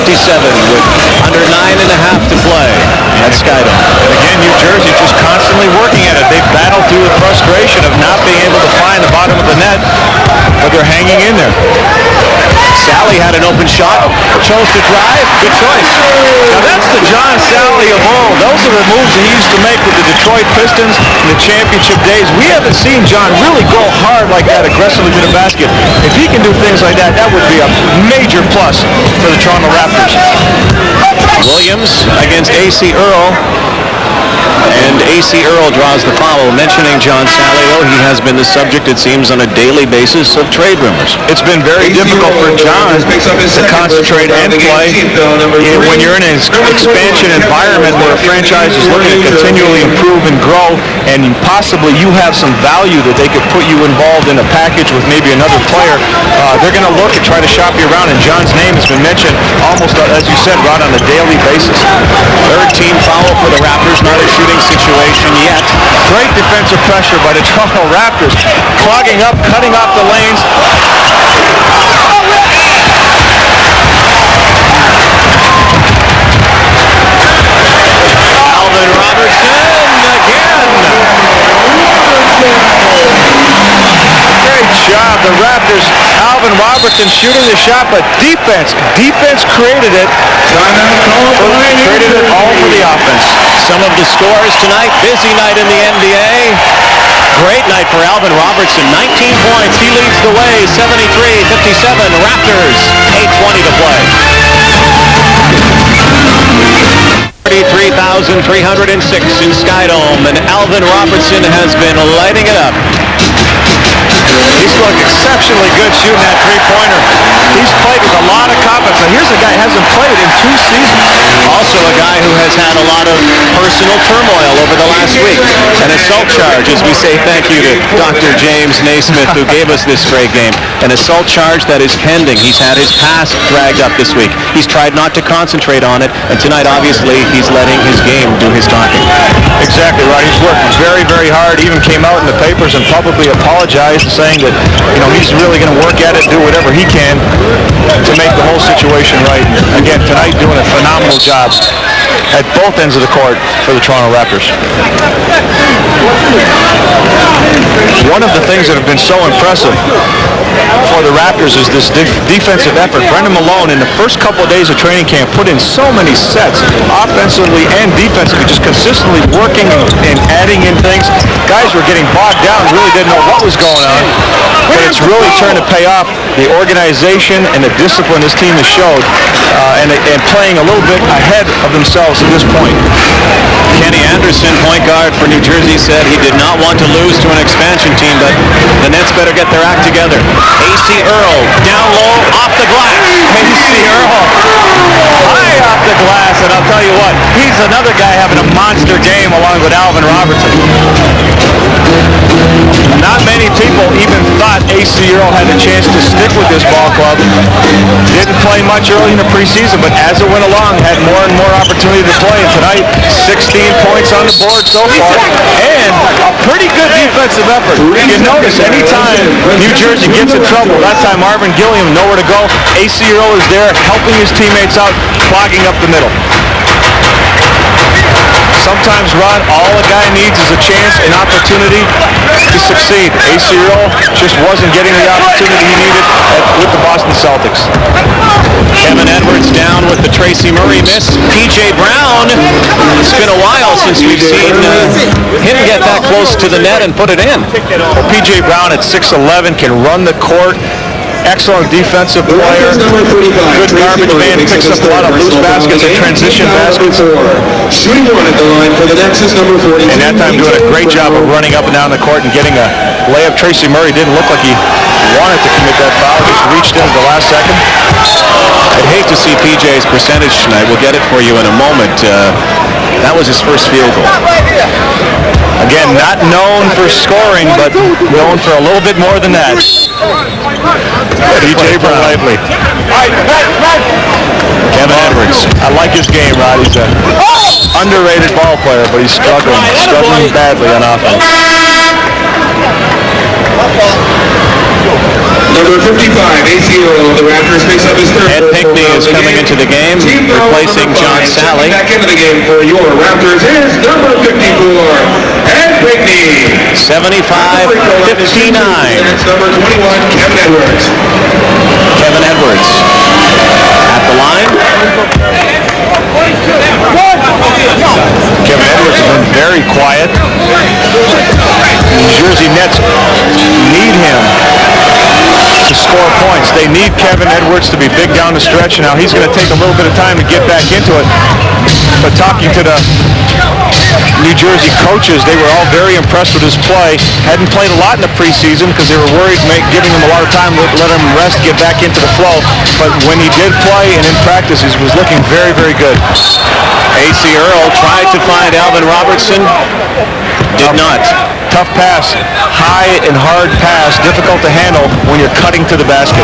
with under 9.5 to play at Skydome. And again, New Jersey just constantly working at it. They battle through the frustration of not being able to find the bottom of the net, but they're hanging in there. Sally had an open shot, chose to drive. Good choice. Now that's the John Sally of old. Those are the moves that he used to make with the Detroit Pistons in the championship days. We haven't seen John really go hard like that aggressively to the basket. If he can do things like that, that would be a major plus for the Toronto Raptors. Williams against A.C. Earl. And A.C. Earl draws the foul. Mentioning John Sally, though, he has been the subject, it seems, on a daily basis of trade rumors. It's been very difficult for John to concentrate and play when you're in an expansion environment where a franchise is looking to continually improve and grow, and possibly you have some value that they could put you involved in a package with maybe another player. They're going to look and try to shop you around, and John's name has been mentioned almost, as you said, Rod, on a daily basis. Third team foul for the Raptors, not a shooting situation yet. Great defensive pressure by the Toronto Raptors, clogging up, cutting off the lanes. Alvin Robertson again. Great job, the Raptors. Alvin Robertson shooting the shot, but defense created it. Created it all for the offense. Some of the scores tonight, busy night in the NBA. Great night for Alvin Robertson, 19 points. He leads the way, 73-57. Raptors, 8:20 to play. 33,306 in Skydome, and Alvin Robertson has been lighting it up. He's looked exceptionally good shooting that three-pointer. He's played with a lot of confidence. Now here's a guy who hasn't played in 2 seasons. Also a guy who has had a lot of personal turmoil over the last week. An assault charge, as we say thank you to Dr. James Naismith, who gave us this great game. An assault charge that is pending. He's had his past dragged up this week. He's tried not to concentrate on it, and tonight, obviously, he's letting his game do his talking. Exactly right. He's worked very, very hard. He even came out in the papers and publicly apologized, saying that, he's really going to work at it, do whatever he can to make the whole situation right. Again, tonight doing a phenomenal job at both ends of the court for the Toronto Raptors. One of the things that have been so impressive for the Raptors is this defensive effort. Brendan Malone, in the first couple of days of training camp, put in so many sets, offensively and defensively, just consistently working and adding in things. Guys were getting bogged down, really didn't know what was going on, but it's really turned to pay off. The organization and the discipline this team has showed, and playing a little bit ahead of themselves at this point. Kenny Anderson, point guard for New Jersey, said he did not want to lose to an expansion team, but the Nets better get their act together. A.C. Earl, down low, off the glass. A.C. Earl, high off the glass, and I'll tell you what, he's another guy having a monster game along with Alvin Robertson. Not many people even thought AC Earl had a chance to stick with this ball club. Didn't play much early in the preseason, but as it went along, had more and more opportunity to play. And tonight, 16 points on the board so far, and a pretty good defensive effort. You notice anytime New Jersey gets in trouble, that time Marvin Gilliam nowhere to go. AC Earl is there helping his teammates out, clogging up the middle. Sometimes, Rod, all a guy needs is a chance, an opportunity to succeed. AC Earl just wasn't getting the opportunity he needed with the Boston Celtics. Kevin Edwards down with the Tracy Murray miss. P.J. Brown, it's been a while since we've seen him get that close to the net and put it in. Well, P.J. Brown at 6'11", can run the court. Excellent defensive player. Good garbage man. Picks up a lot of loose baskets and transition baskets. Shooting one at the line for the Nexus number 42. And that time doing a great job of running up and down the court and getting a layup. Tracy Murray didn't look like he wanted to commit that foul. Just reached in at the last second. I'd hate to see PJ's percentage tonight. We'll get it for you in a moment. That was his first field goal. Again, not known for scoring, but known for a little bit more than that. P.J. Brown. Kevin Edwards. I like his game, Rod. He's an underrated ball player, but he's struggling badly on offense. Number 55, AC Earl, the Raptors face up his third. Ed Pinckney is coming into the game, replacing John Sally. Back into the game for your Raptors is number 54, Ed Pinckney. 75-59. It's number 21, Kevin Edwards. Kevin Edwards at the line. Kevin Edwards has been very quiet. New Jersey Nets need him to score points. They need Kevin Edwards to be big down the stretch. Now he's going to take a little bit of time to get back into it. But talking to the New Jersey coaches, they were all very impressed with his play. Hadn't played a lot in the preseason because they were worried giving him a lot of time to let him rest, get back into the flow. But when he did play and in practice, he was looking very, very good. AC Earl tried to find Alvin Robertson. Did not. Tough pass, high and hard pass, difficult to handle when you're cutting to the basket.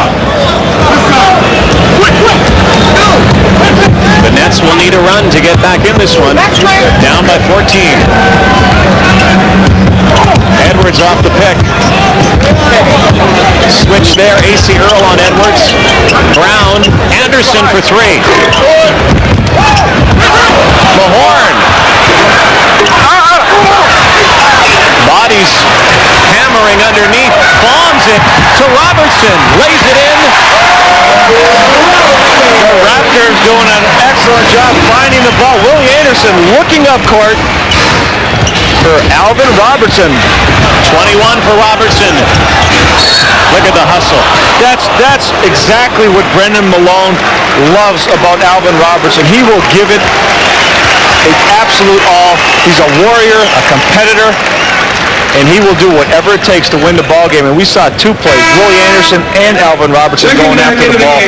The Nets will need a run to get back in this one. Down by 14. Edwards off the pick. Switch there, AC Earl on Edwards. Brown, Anderson for three. Mahorn. Bodies hammering underneath, bombs it to Robertson, lays it in. The Raptors doing an excellent job finding the ball. Willie Anderson looking up court for Alvin Robertson. 21 for Robertson. Look at the hustle. That's exactly what Brendan Malone loves about Alvin Robertson. He will give it an absolute all. He's a warrior, a competitor, and he will do whatever it takes to win the ball game. And we saw two plays, Willie Anderson and Alvin Robertson going after the ball.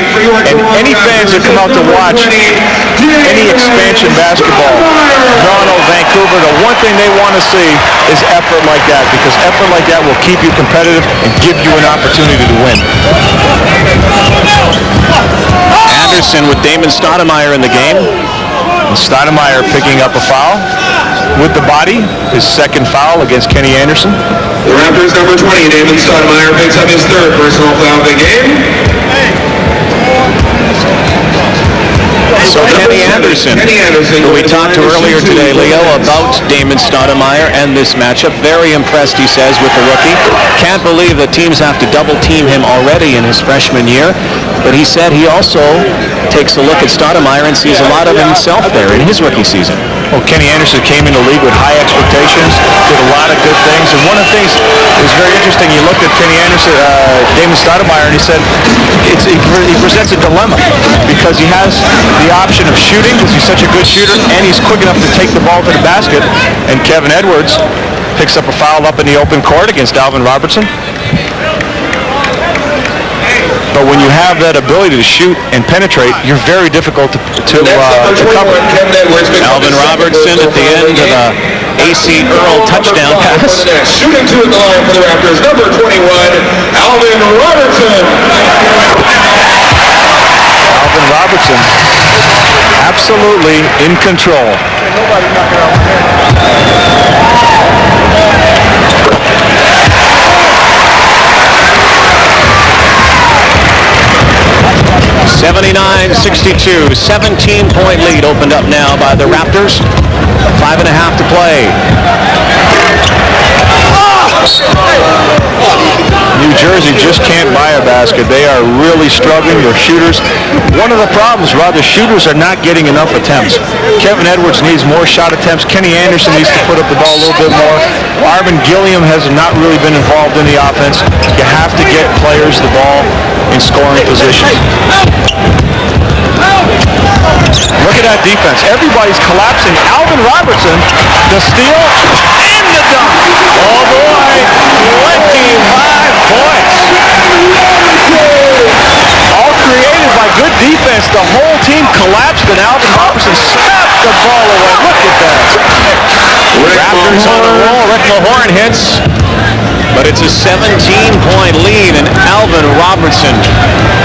And any fans that come out to watch any expansion basketball, Toronto, Vancouver, the one thing they want to see is effort like that, because effort like that will keep you competitive and give you an opportunity to win. Anderson with Damon Stoudemire in the game. And Stoudemire picking up a foul with the body, his second foul against Kenny Anderson. The Raptors number 20, Damon Stoudemire, picks up his third personal foul of the game. So Kenny Anderson, who we talked to earlier today, Leo, about Damon Stoudemire and this matchup. Very impressed, he says, with the rookie. Can't believe that teams have to double team him already in his freshman year. But he said he also takes a look at Stoudemire and sees a lot of himself there in his rookie season. Well, Kenny Anderson came in the league with high expectations, did a lot of good things. And one of the things that was very interesting, you looked at Kenny Anderson, Damon Stoudemire, and he said he presents a dilemma because he has the option of shooting because he's such a good shooter, and he's quick enough to take the ball to the basket. And Kevin Edwards picks up a foul up in the open court against Alvin Robertson. But when you have that ability to shoot and penetrate, you're very difficult to cover. Alvin Robertson at the end of the A.C. Earl touchdown pass. Shooting to the line for the Raptors, number 21, Alvin Robertson. Alvin Robertson, absolutely in control. 79-62, 17-point lead opened up now by the Raptors. 5.5 to play. New Jersey just can't buy a basket. They are really struggling. Their shooters. One of the problems, Rod, the shooters are not getting enough attempts. Kevin Edwards needs more shot attempts. Kenny Anderson needs to put up the ball a little bit more. Arvin Gilliam has not really been involved in the offense. You have to get players the ball in scoring position. Look at that defense. Everybody's collapsing. Alvin Robertson, the steal, and the dunk. Oh boy, 25 points. All created by good defense. The whole team collapsed and Alvin Robertson snapped the ball away. Look at that. Raptors on a roll. Rick Mahorn hits. But it's a 17-point lead, and Alvin Robertson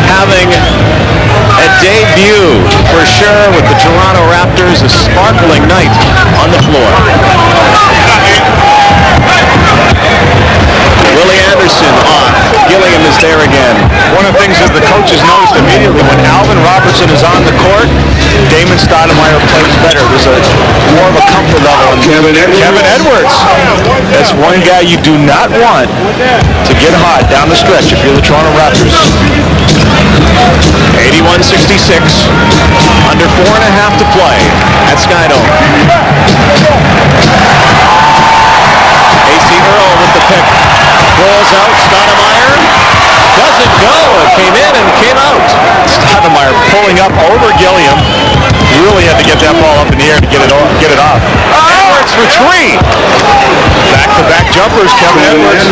having a debut for sure with the Toronto Raptors. A sparkling night on the floor. Willie Anderson off. Gilliam is there again. One of the things that the coaches noticed immediately when Alvin Robertson is on the court, Damon Stoudemire plays better. There's more of a comfort level. Kevin Edwards. That's one guy you do not want to get hot down the stretch if you're the Toronto Raptors. 81-66. Under 4.5 to play at Skydome. A.C. Earl with the pick. Rolls out. Stoudemire doesn't go. It came in and came out. Stoudemire pulling up over Gilliam. Really had to get that ball up in the air to get it off. Edwards for three. Back-to-back jumpers, Kevin Edwards.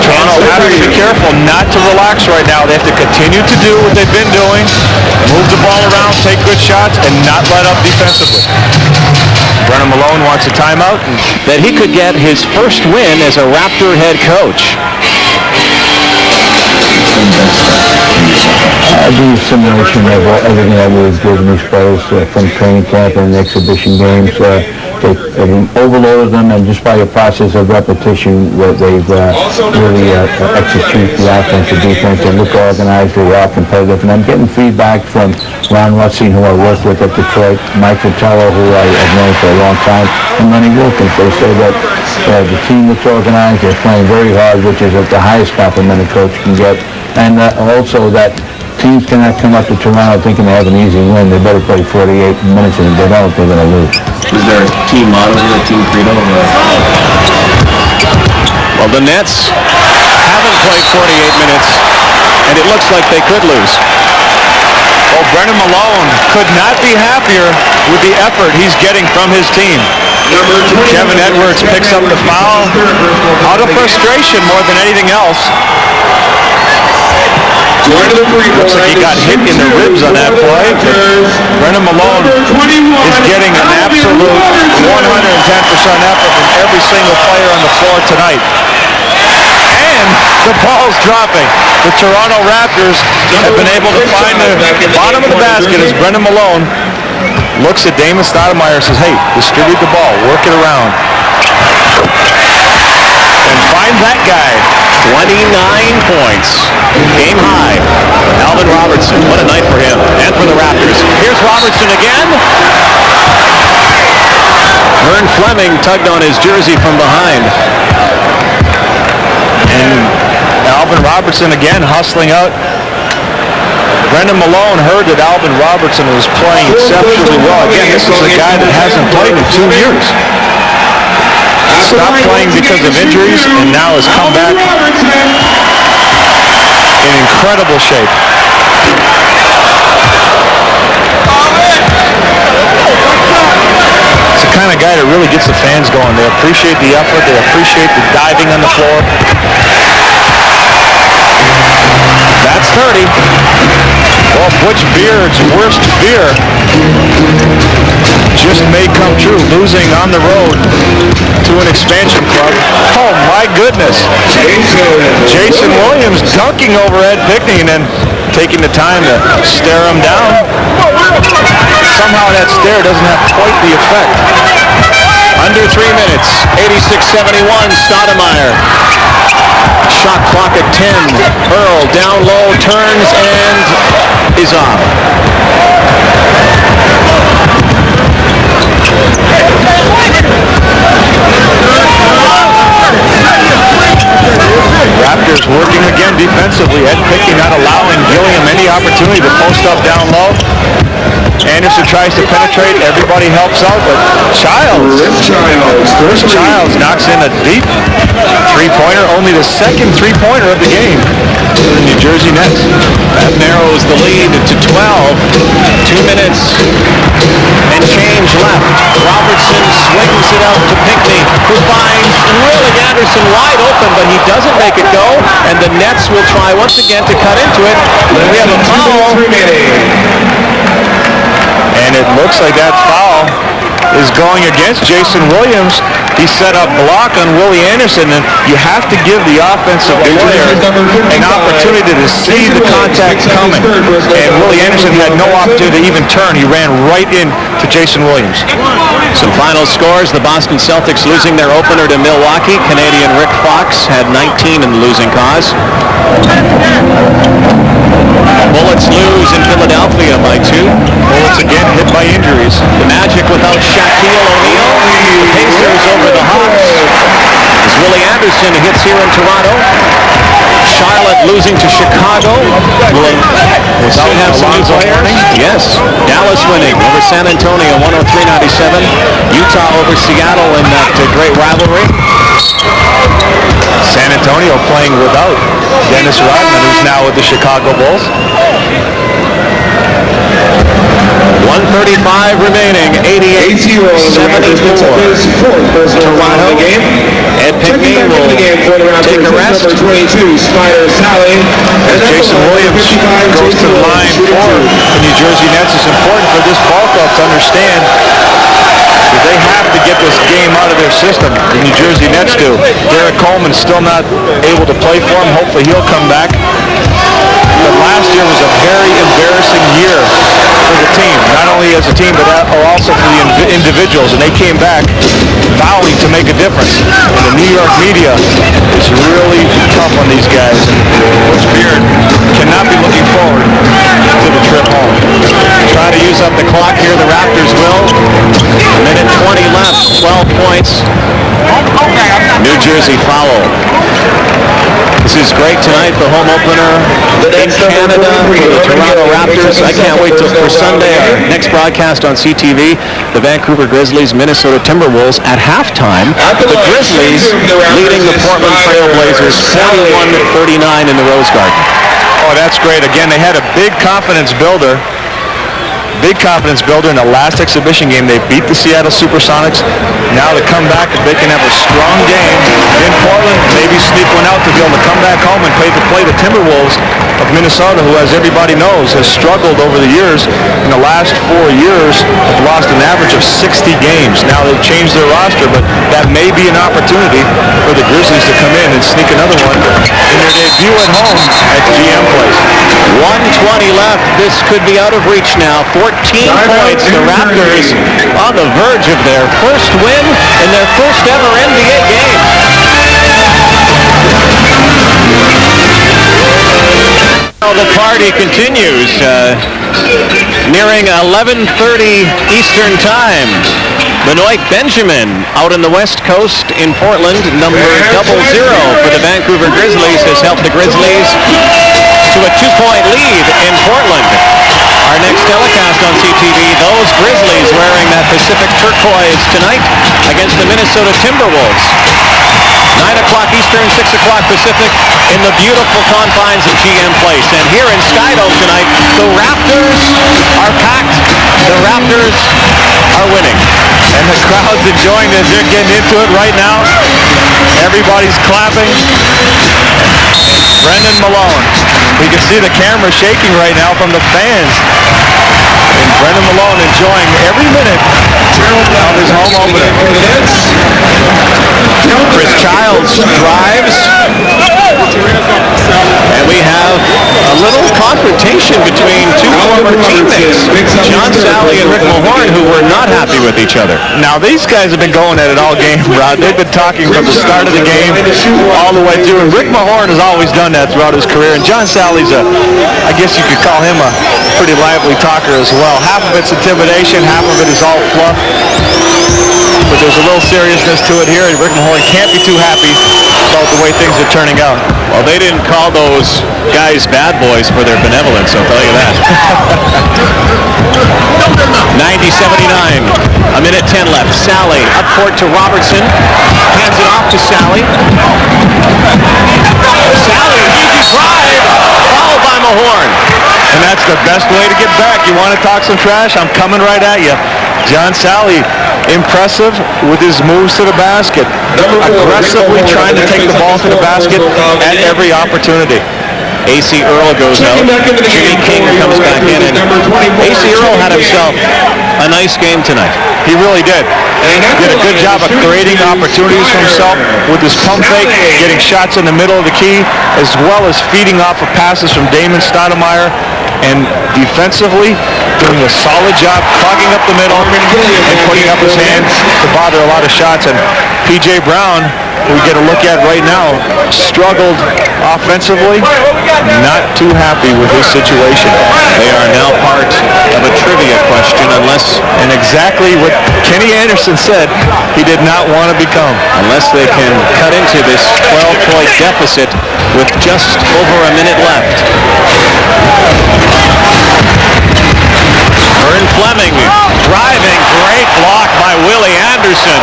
Toronto has to be careful not to relax right now. They have to continue to do what they've been doing. Move the ball around, take good shots, and not let up defensively. Brennan Malone wants a timeout. That he could get his first win as a Raptor head coach. I do a simulation of everything that we've given these players from training camp and exhibition games. They've overloaded them, and just by the process of repetition, they've really execute the offense and defense. They look organized, they are competitive, and I'm getting feedback from Ron Rutsey, who I worked with at Detroit, Mike Vitello, who I've known for a long time, and Lenny Wilkins. They say that the team looks organized, they're playing very hard, which is the highest compliment a coach can get, and also that teams cannot come up to Toronto thinking they have an easy win. They better play 48 minutes, and if they don't, they're going to lose. Is there a team motto here, a team credo? Well, the Nets haven't played 48 minutes, and it looks like they could lose. Well, Brennan Malone could not be happier with the effort he's getting from his team. Kevin Edwards picks up the foul out of frustration more than anything else. Looks like he got hit in the ribs on that play. Brennan Malone is getting an absolute 110% effort from every single player on the floor tonight. And the ball's dropping. The Toronto Raptors have been able to find the bottom of the basket as Brennan Malone looks at Damon Stoudemire and says, hey, distribute the ball, work it around. And find that guy. 29 points. Game high. Alvin Robertson. What a night for him and for the Raptors. Here's Robertson again. Vern Fleming tugged on his jersey from behind. And Alvin Robertson again hustling out. Brendan Malone heard that Alvin Robertson was playing exceptionally well. Again, this is a guy that hasn't played in 2 years. Stopped playing because of injuries and now has come back in incredible shape. It's the kind of guy that really gets the fans going. They appreciate the effort. They appreciate the diving on the floor. That's 30. Well, Butch Beard's worst fear just may come true, losing on the road to an expansion club. Oh my goodness. Jason Williams dunking over Ed Pickney and then taking the time to stare him down. Somehow that stare doesn't have quite the effect. Under 3 minutes, 86-71, Stoudemire. Shot clock at 10. Earl down low, turns and is off. Raptors working again defensively. Ed Pickney not allowing Gilliam any opportunity to post up down low. Anderson tries to penetrate. Everybody helps out, but Childs knocks in a deep three-pointer. Only the second three-pointer of the game for the New Jersey Nets. That narrows the lead to 12. 2 minutes and change left. Robertson swings it out to Pickney, who finds Willie Anderson wide open, but he doesn't make it go, and the Nets will try once again to cut into it. We have a foul. And it looks like that foul is going against Jason Williams. He set up block on Willie Anderson, and you have to give the offensive player an opportunity to see the contact coming. And Willie Anderson had no opportunity to even turn. He ran right into Jason Williams. Some final scores. The Boston Celtics losing their opener to Milwaukee. Canadian Rick Fox had 19 in the losing cause. Bullets lose in Philadelphia by 2. Bullets again hit by injuries. The Magic without Shaquille O'Neal. The Pacers over the Hawks. As Willie Anderson hits here in Toronto. Charlotte losing to Chicago. We'll still have some new players. Yes. Dallas winning over San Antonio 103-97. Utah over Seattle in that great rivalry. San Antonio playing without Dennis Rodman, who's now with the Chicago Bulls. 1:35 remaining, 88-74. Toronto. Ed Pickney will take a rest. As Jason Williams goes to the line for the New Jersey Nets, it's important for this ball club to understand that they have to get this game out of their system. The New Jersey Nets do. Derek Coleman's still not able to play for him. Hopefully he'll come back. But last year was a very embarrassing year for the team, not only as a team but also for the individuals, and they came back vowing to make a difference. And the New York media is really tough on these guys, and Coach Beard cannot be looking forward to the trip home. Try to use up the clock here, the Raptors will. A minute 20 left, 12 points. New Jersey foul. This is great tonight, the home opener in Canada for the Toronto Raptors. I can't wait for Sunday, our next broadcast on CTV. The Vancouver Grizzlies, Minnesota Timberwolves at halftime. The Grizzlies leading the Portland Trail Blazers 41-39 in the Rose Garden. Oh, that's great. Again, they had a big confidence builder in the last exhibition game. They beat the Seattle Supersonics. Now to come back, if they can have a strong game in Portland, maybe sneak one out to be able to come back home and play the Timberwolves of Minnesota, who, as everybody knows, has struggled over the years. In the last 4 years, have lost an average of 60 games. Now they've changed their roster, but that may be an opportunity for the Grizzlies to come in and sneak another one in their debut at home at GM Place. 1:20 left. This could be out of reach now. 14 points. The Raptors on the verge of their first win in their first ever NBA game. The party continues, nearing 11:30 Eastern Time. Benoit Benjamin out on the West Coast in Portland, number 00 for the Vancouver Grizzlies, has helped the Grizzlies to a 2-point lead in Portland. Our next telecast on CTV, those Grizzlies wearing that Pacific turquoise tonight against the Minnesota Timberwolves. 9 o'clock Eastern, 6 o'clock Pacific in the beautiful confines of GM Place. And here in Skydome tonight, the Raptors are packed. The Raptors are winning. And the crowd's enjoying this. They're getting into it right now. Everybody's clapping. Brendan Malone. We can see the camera shaking right now from the fans. And Brendan Malone enjoying every minute of his home opener. Chris Childs drives. And we have a little confrontation between two former teammates, John Sally and Rick Mahorn, who were not happy with each other. Now, these guys have been going at it all game, Rod. They've been talking from the start of the game all the way through. And Rick Mahorn has always done that throughout his career. And John Sally's I guess you could call him a pretty lively talker as well. Half of it's intimidation, half of it is all fluff. But there's a little seriousness to it here. And Rick Mahorn can't be too happy about the way things are turning out. Well, they didn't call those guys bad boys for their benevolence, I'll tell you that. 90-79, a minute 10 left. Sally up court to Robertson, hands it off to Sally. Sally, easy drive, followed by Mahorn. And that's the best way to get back. You want to talk some trash? I'm coming right at you. John Sally, impressive with his moves to the basket. Aggressively trying to take the ball to the basket at every opportunity. A.C. Earl goes out. Jimmy King comes back in. And A.C. Earl had himself a nice game tonight. He really did. Did a good job of creating opportunities for himself with his pump fake, getting shots in the middle of the key, as well as feeding off of passes from Damon Stoudemire. And defensively, doing a solid job clogging up the middle and putting up his hands to bother a lot of shots. And P.J. Brown, who we get a look at right now, struggled offensively. Not too happy with his situation. They are now part of a trivia question unless... And exactly what Kenny Anderson said he did not want to become. Unless they can cut into this 12-point deficit with just over a minute left. Vern Fleming driving, great block by Willie Anderson.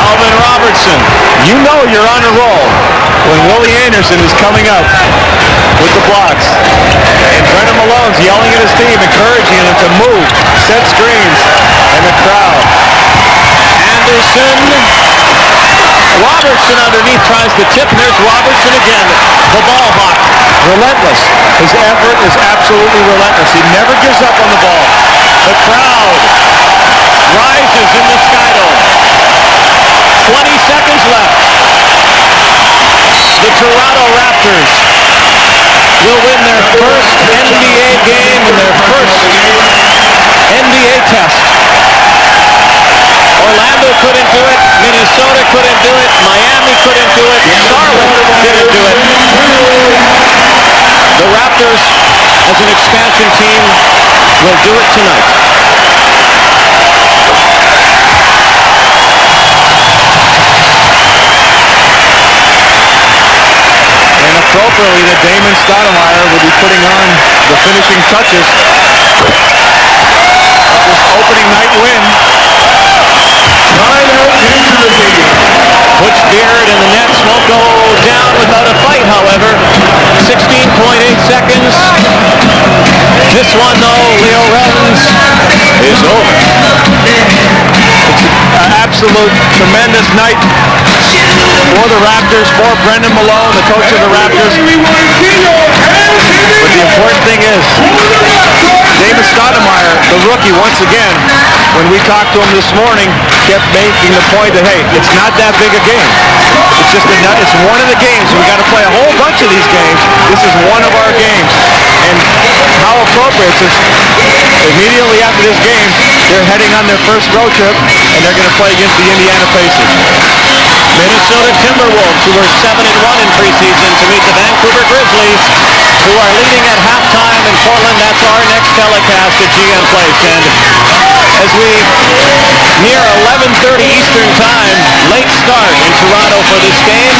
Alvin Robertson. You know you're on a roll when Willie Anderson is coming up with the blocks. And Brendan Malone's yelling at his team, encouraging them to move, set screens, and the crowd. Anderson. Robertson underneath tries to tip, and there's Robertson again. The ball hawk. Relentless. His effort is absolutely relentless. He never gives up on the ball. The crowd rises in the Skydome. 20 seconds left. The Toronto Raptors will win their first NBA game and their first NBA test. Orlando couldn't do it. Minnesota couldn't do it. Miami couldn't do it. Charlotte didn't do it. The Raptors, as an expansion team, will do it tonight. And appropriately, that Damon Stoudemire will be putting on the finishing touches of this opening night win. Butch Beard and the Nets won't go down without a fight, however. 16.8 seconds. This one, though, Leo Revens, is over. It's an absolute tremendous night for the Raptors, for Brendan Malone, the coach of the Raptors. But the important thing is, David Stoudemire, the rookie, once again, when we talked to him this morning, kept making the point that, hey, it's not that big a game. It's just it's one of the games. We got to play a whole bunch of these games. This is one of our games. And how appropriate, since immediately after this game, they're heading on their first road trip, and they're going to play against the Indiana Pacers. Minnesota Timberwolves, who are 7-1 in preseason, to meet the Vancouver Grizzlies, who are leading at halftime in Portland. That's our next telecast at GM Place. And as we near 11:30 Eastern Time, late start in Toronto for this game.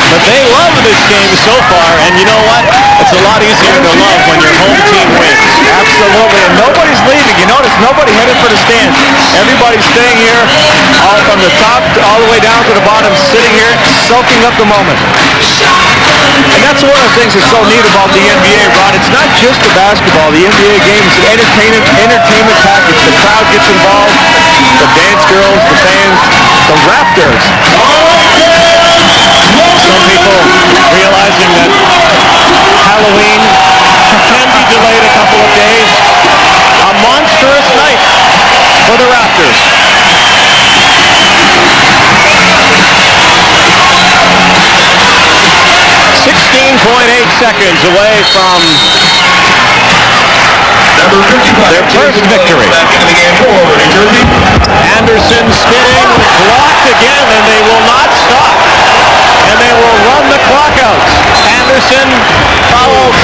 But they love this game so far, and you know what? It's a lot easier to love when your home team wins. Absolutely, and nobody's leaving. You notice nobody headed for the stands. Everybody's staying here, all from the top all the way down to the bottom, sitting here, soaking up the moment. And that's one of the things that's so neat about the NBA, Rod. It's not just the basketball. The NBA game is an entertainment package. The crowd gets involved, the dance girls, the fans, the Raptors. Some people realizing that Halloween can be delayed a couple of days. seconds away from their first victory. Anderson spinning, blocked again, and they will not stop. And they will run the clock out. Anderson fouled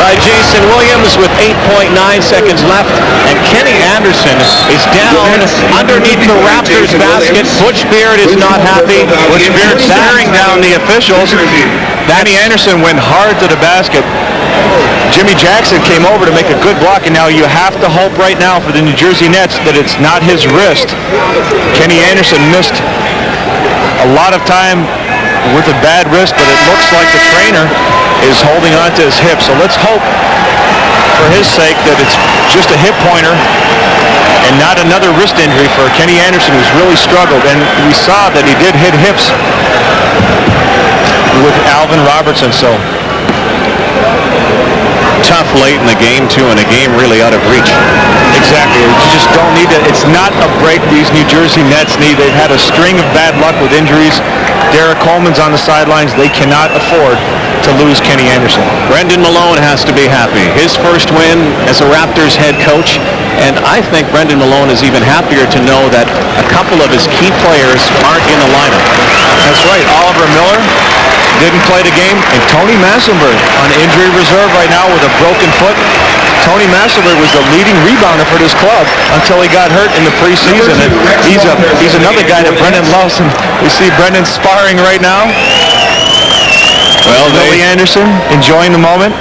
by Jason Williams with 8.9 seconds left, and Kenny Anderson is down underneath the Raptors basket. Butch Beard is not happy. Butch Beard staring down the officials. Kenny Anderson went hard to the basket. Jimmy Jackson came over to make a good block, and now you have to hope right now for the New Jersey Nets that it's not his wrist. Kenny Anderson missed a lot of time with a bad wrist, but it looks like the trainer is holding on to his hip. So let's hope for his sake that it's just a hip pointer and not another wrist injury for Kenny Anderson, who's really struggled. And we saw that he did hit hips with Alvin Robertson. So tough late in the game, too, and a game really out of reach. Exactly. You just don't need it. It's not a break these New Jersey Nets need. They've had a string of bad luck with injuries. Derek Coleman's on the sidelines. They cannot afford to lose Kenny Anderson. Brendan Malone has to be happy. His first win as a Raptors head coach, and I think Brendan Malone is even happier to know that a couple of his key players aren't in the lineup. That's right. Oliver Miller didn't play the game, and Tony Massenberg on injury reserve right now with a broken foot. Tony Massenberg was the leading rebounder for this club until he got hurt in the preseason, and he's another guy that Brendan loves, and we see Brendan sparring right now. Well, Billy Anderson enjoying the moment.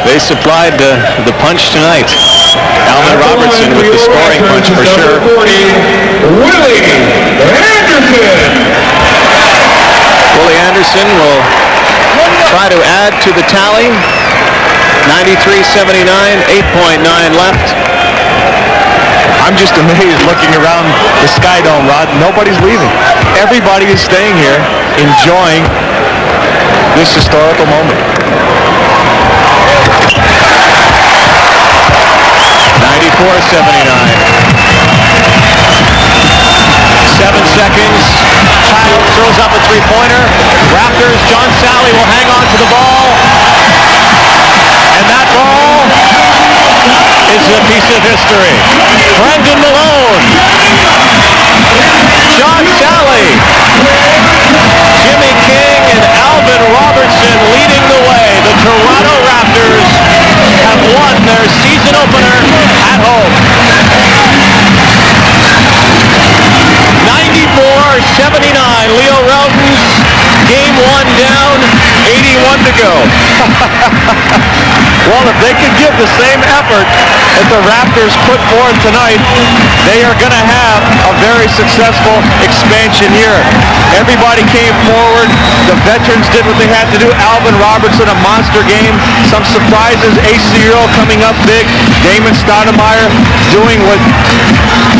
They supplied the punch tonight. Alvin Robertson with the scoring punch for sure. Willie Anderson. Willie Anderson will try to add to the tally. 93-79, 8.9 left. I'm just amazed looking around the Sky Dome, Rod. Nobody's leaving. Everybody is staying here, enjoying this historical moment. 94-79. 7 seconds. Child throws up a three-pointer. Raptors, John Sally will hang on to the ball. And that ball is a piece of history. Brendan Malone. John Sally. Jimmy King and Alvin Robertson leading the way. The Toronto Raptors have won their season opener at home. 94-79, Leo Rowton's game one down, 81 to go. Well, if they could give the same effort that the Raptors put forth tonight, they are going to have a very successful expansion year. Everybody came forward. The veterans did what they had to do. Alvin Robertson, a monster game. Some surprises. Ace Ciro coming up big. Damon Stoudemire doing what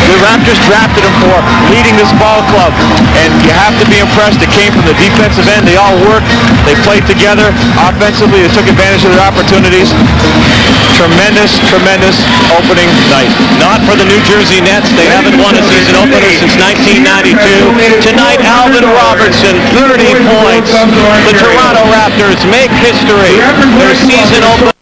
the Raptors drafted him for, leading this ball club. And you have to be impressed. It came from the defensive end. They all worked. They played together. Offensively, they took advantage of their opportunities. Tremendous opening night. Not for the New Jersey Nets. They haven't won a season opener since 1992. Tonight, Alvin Robertson, 30 points. The Toronto Raptors make history. Their season opener.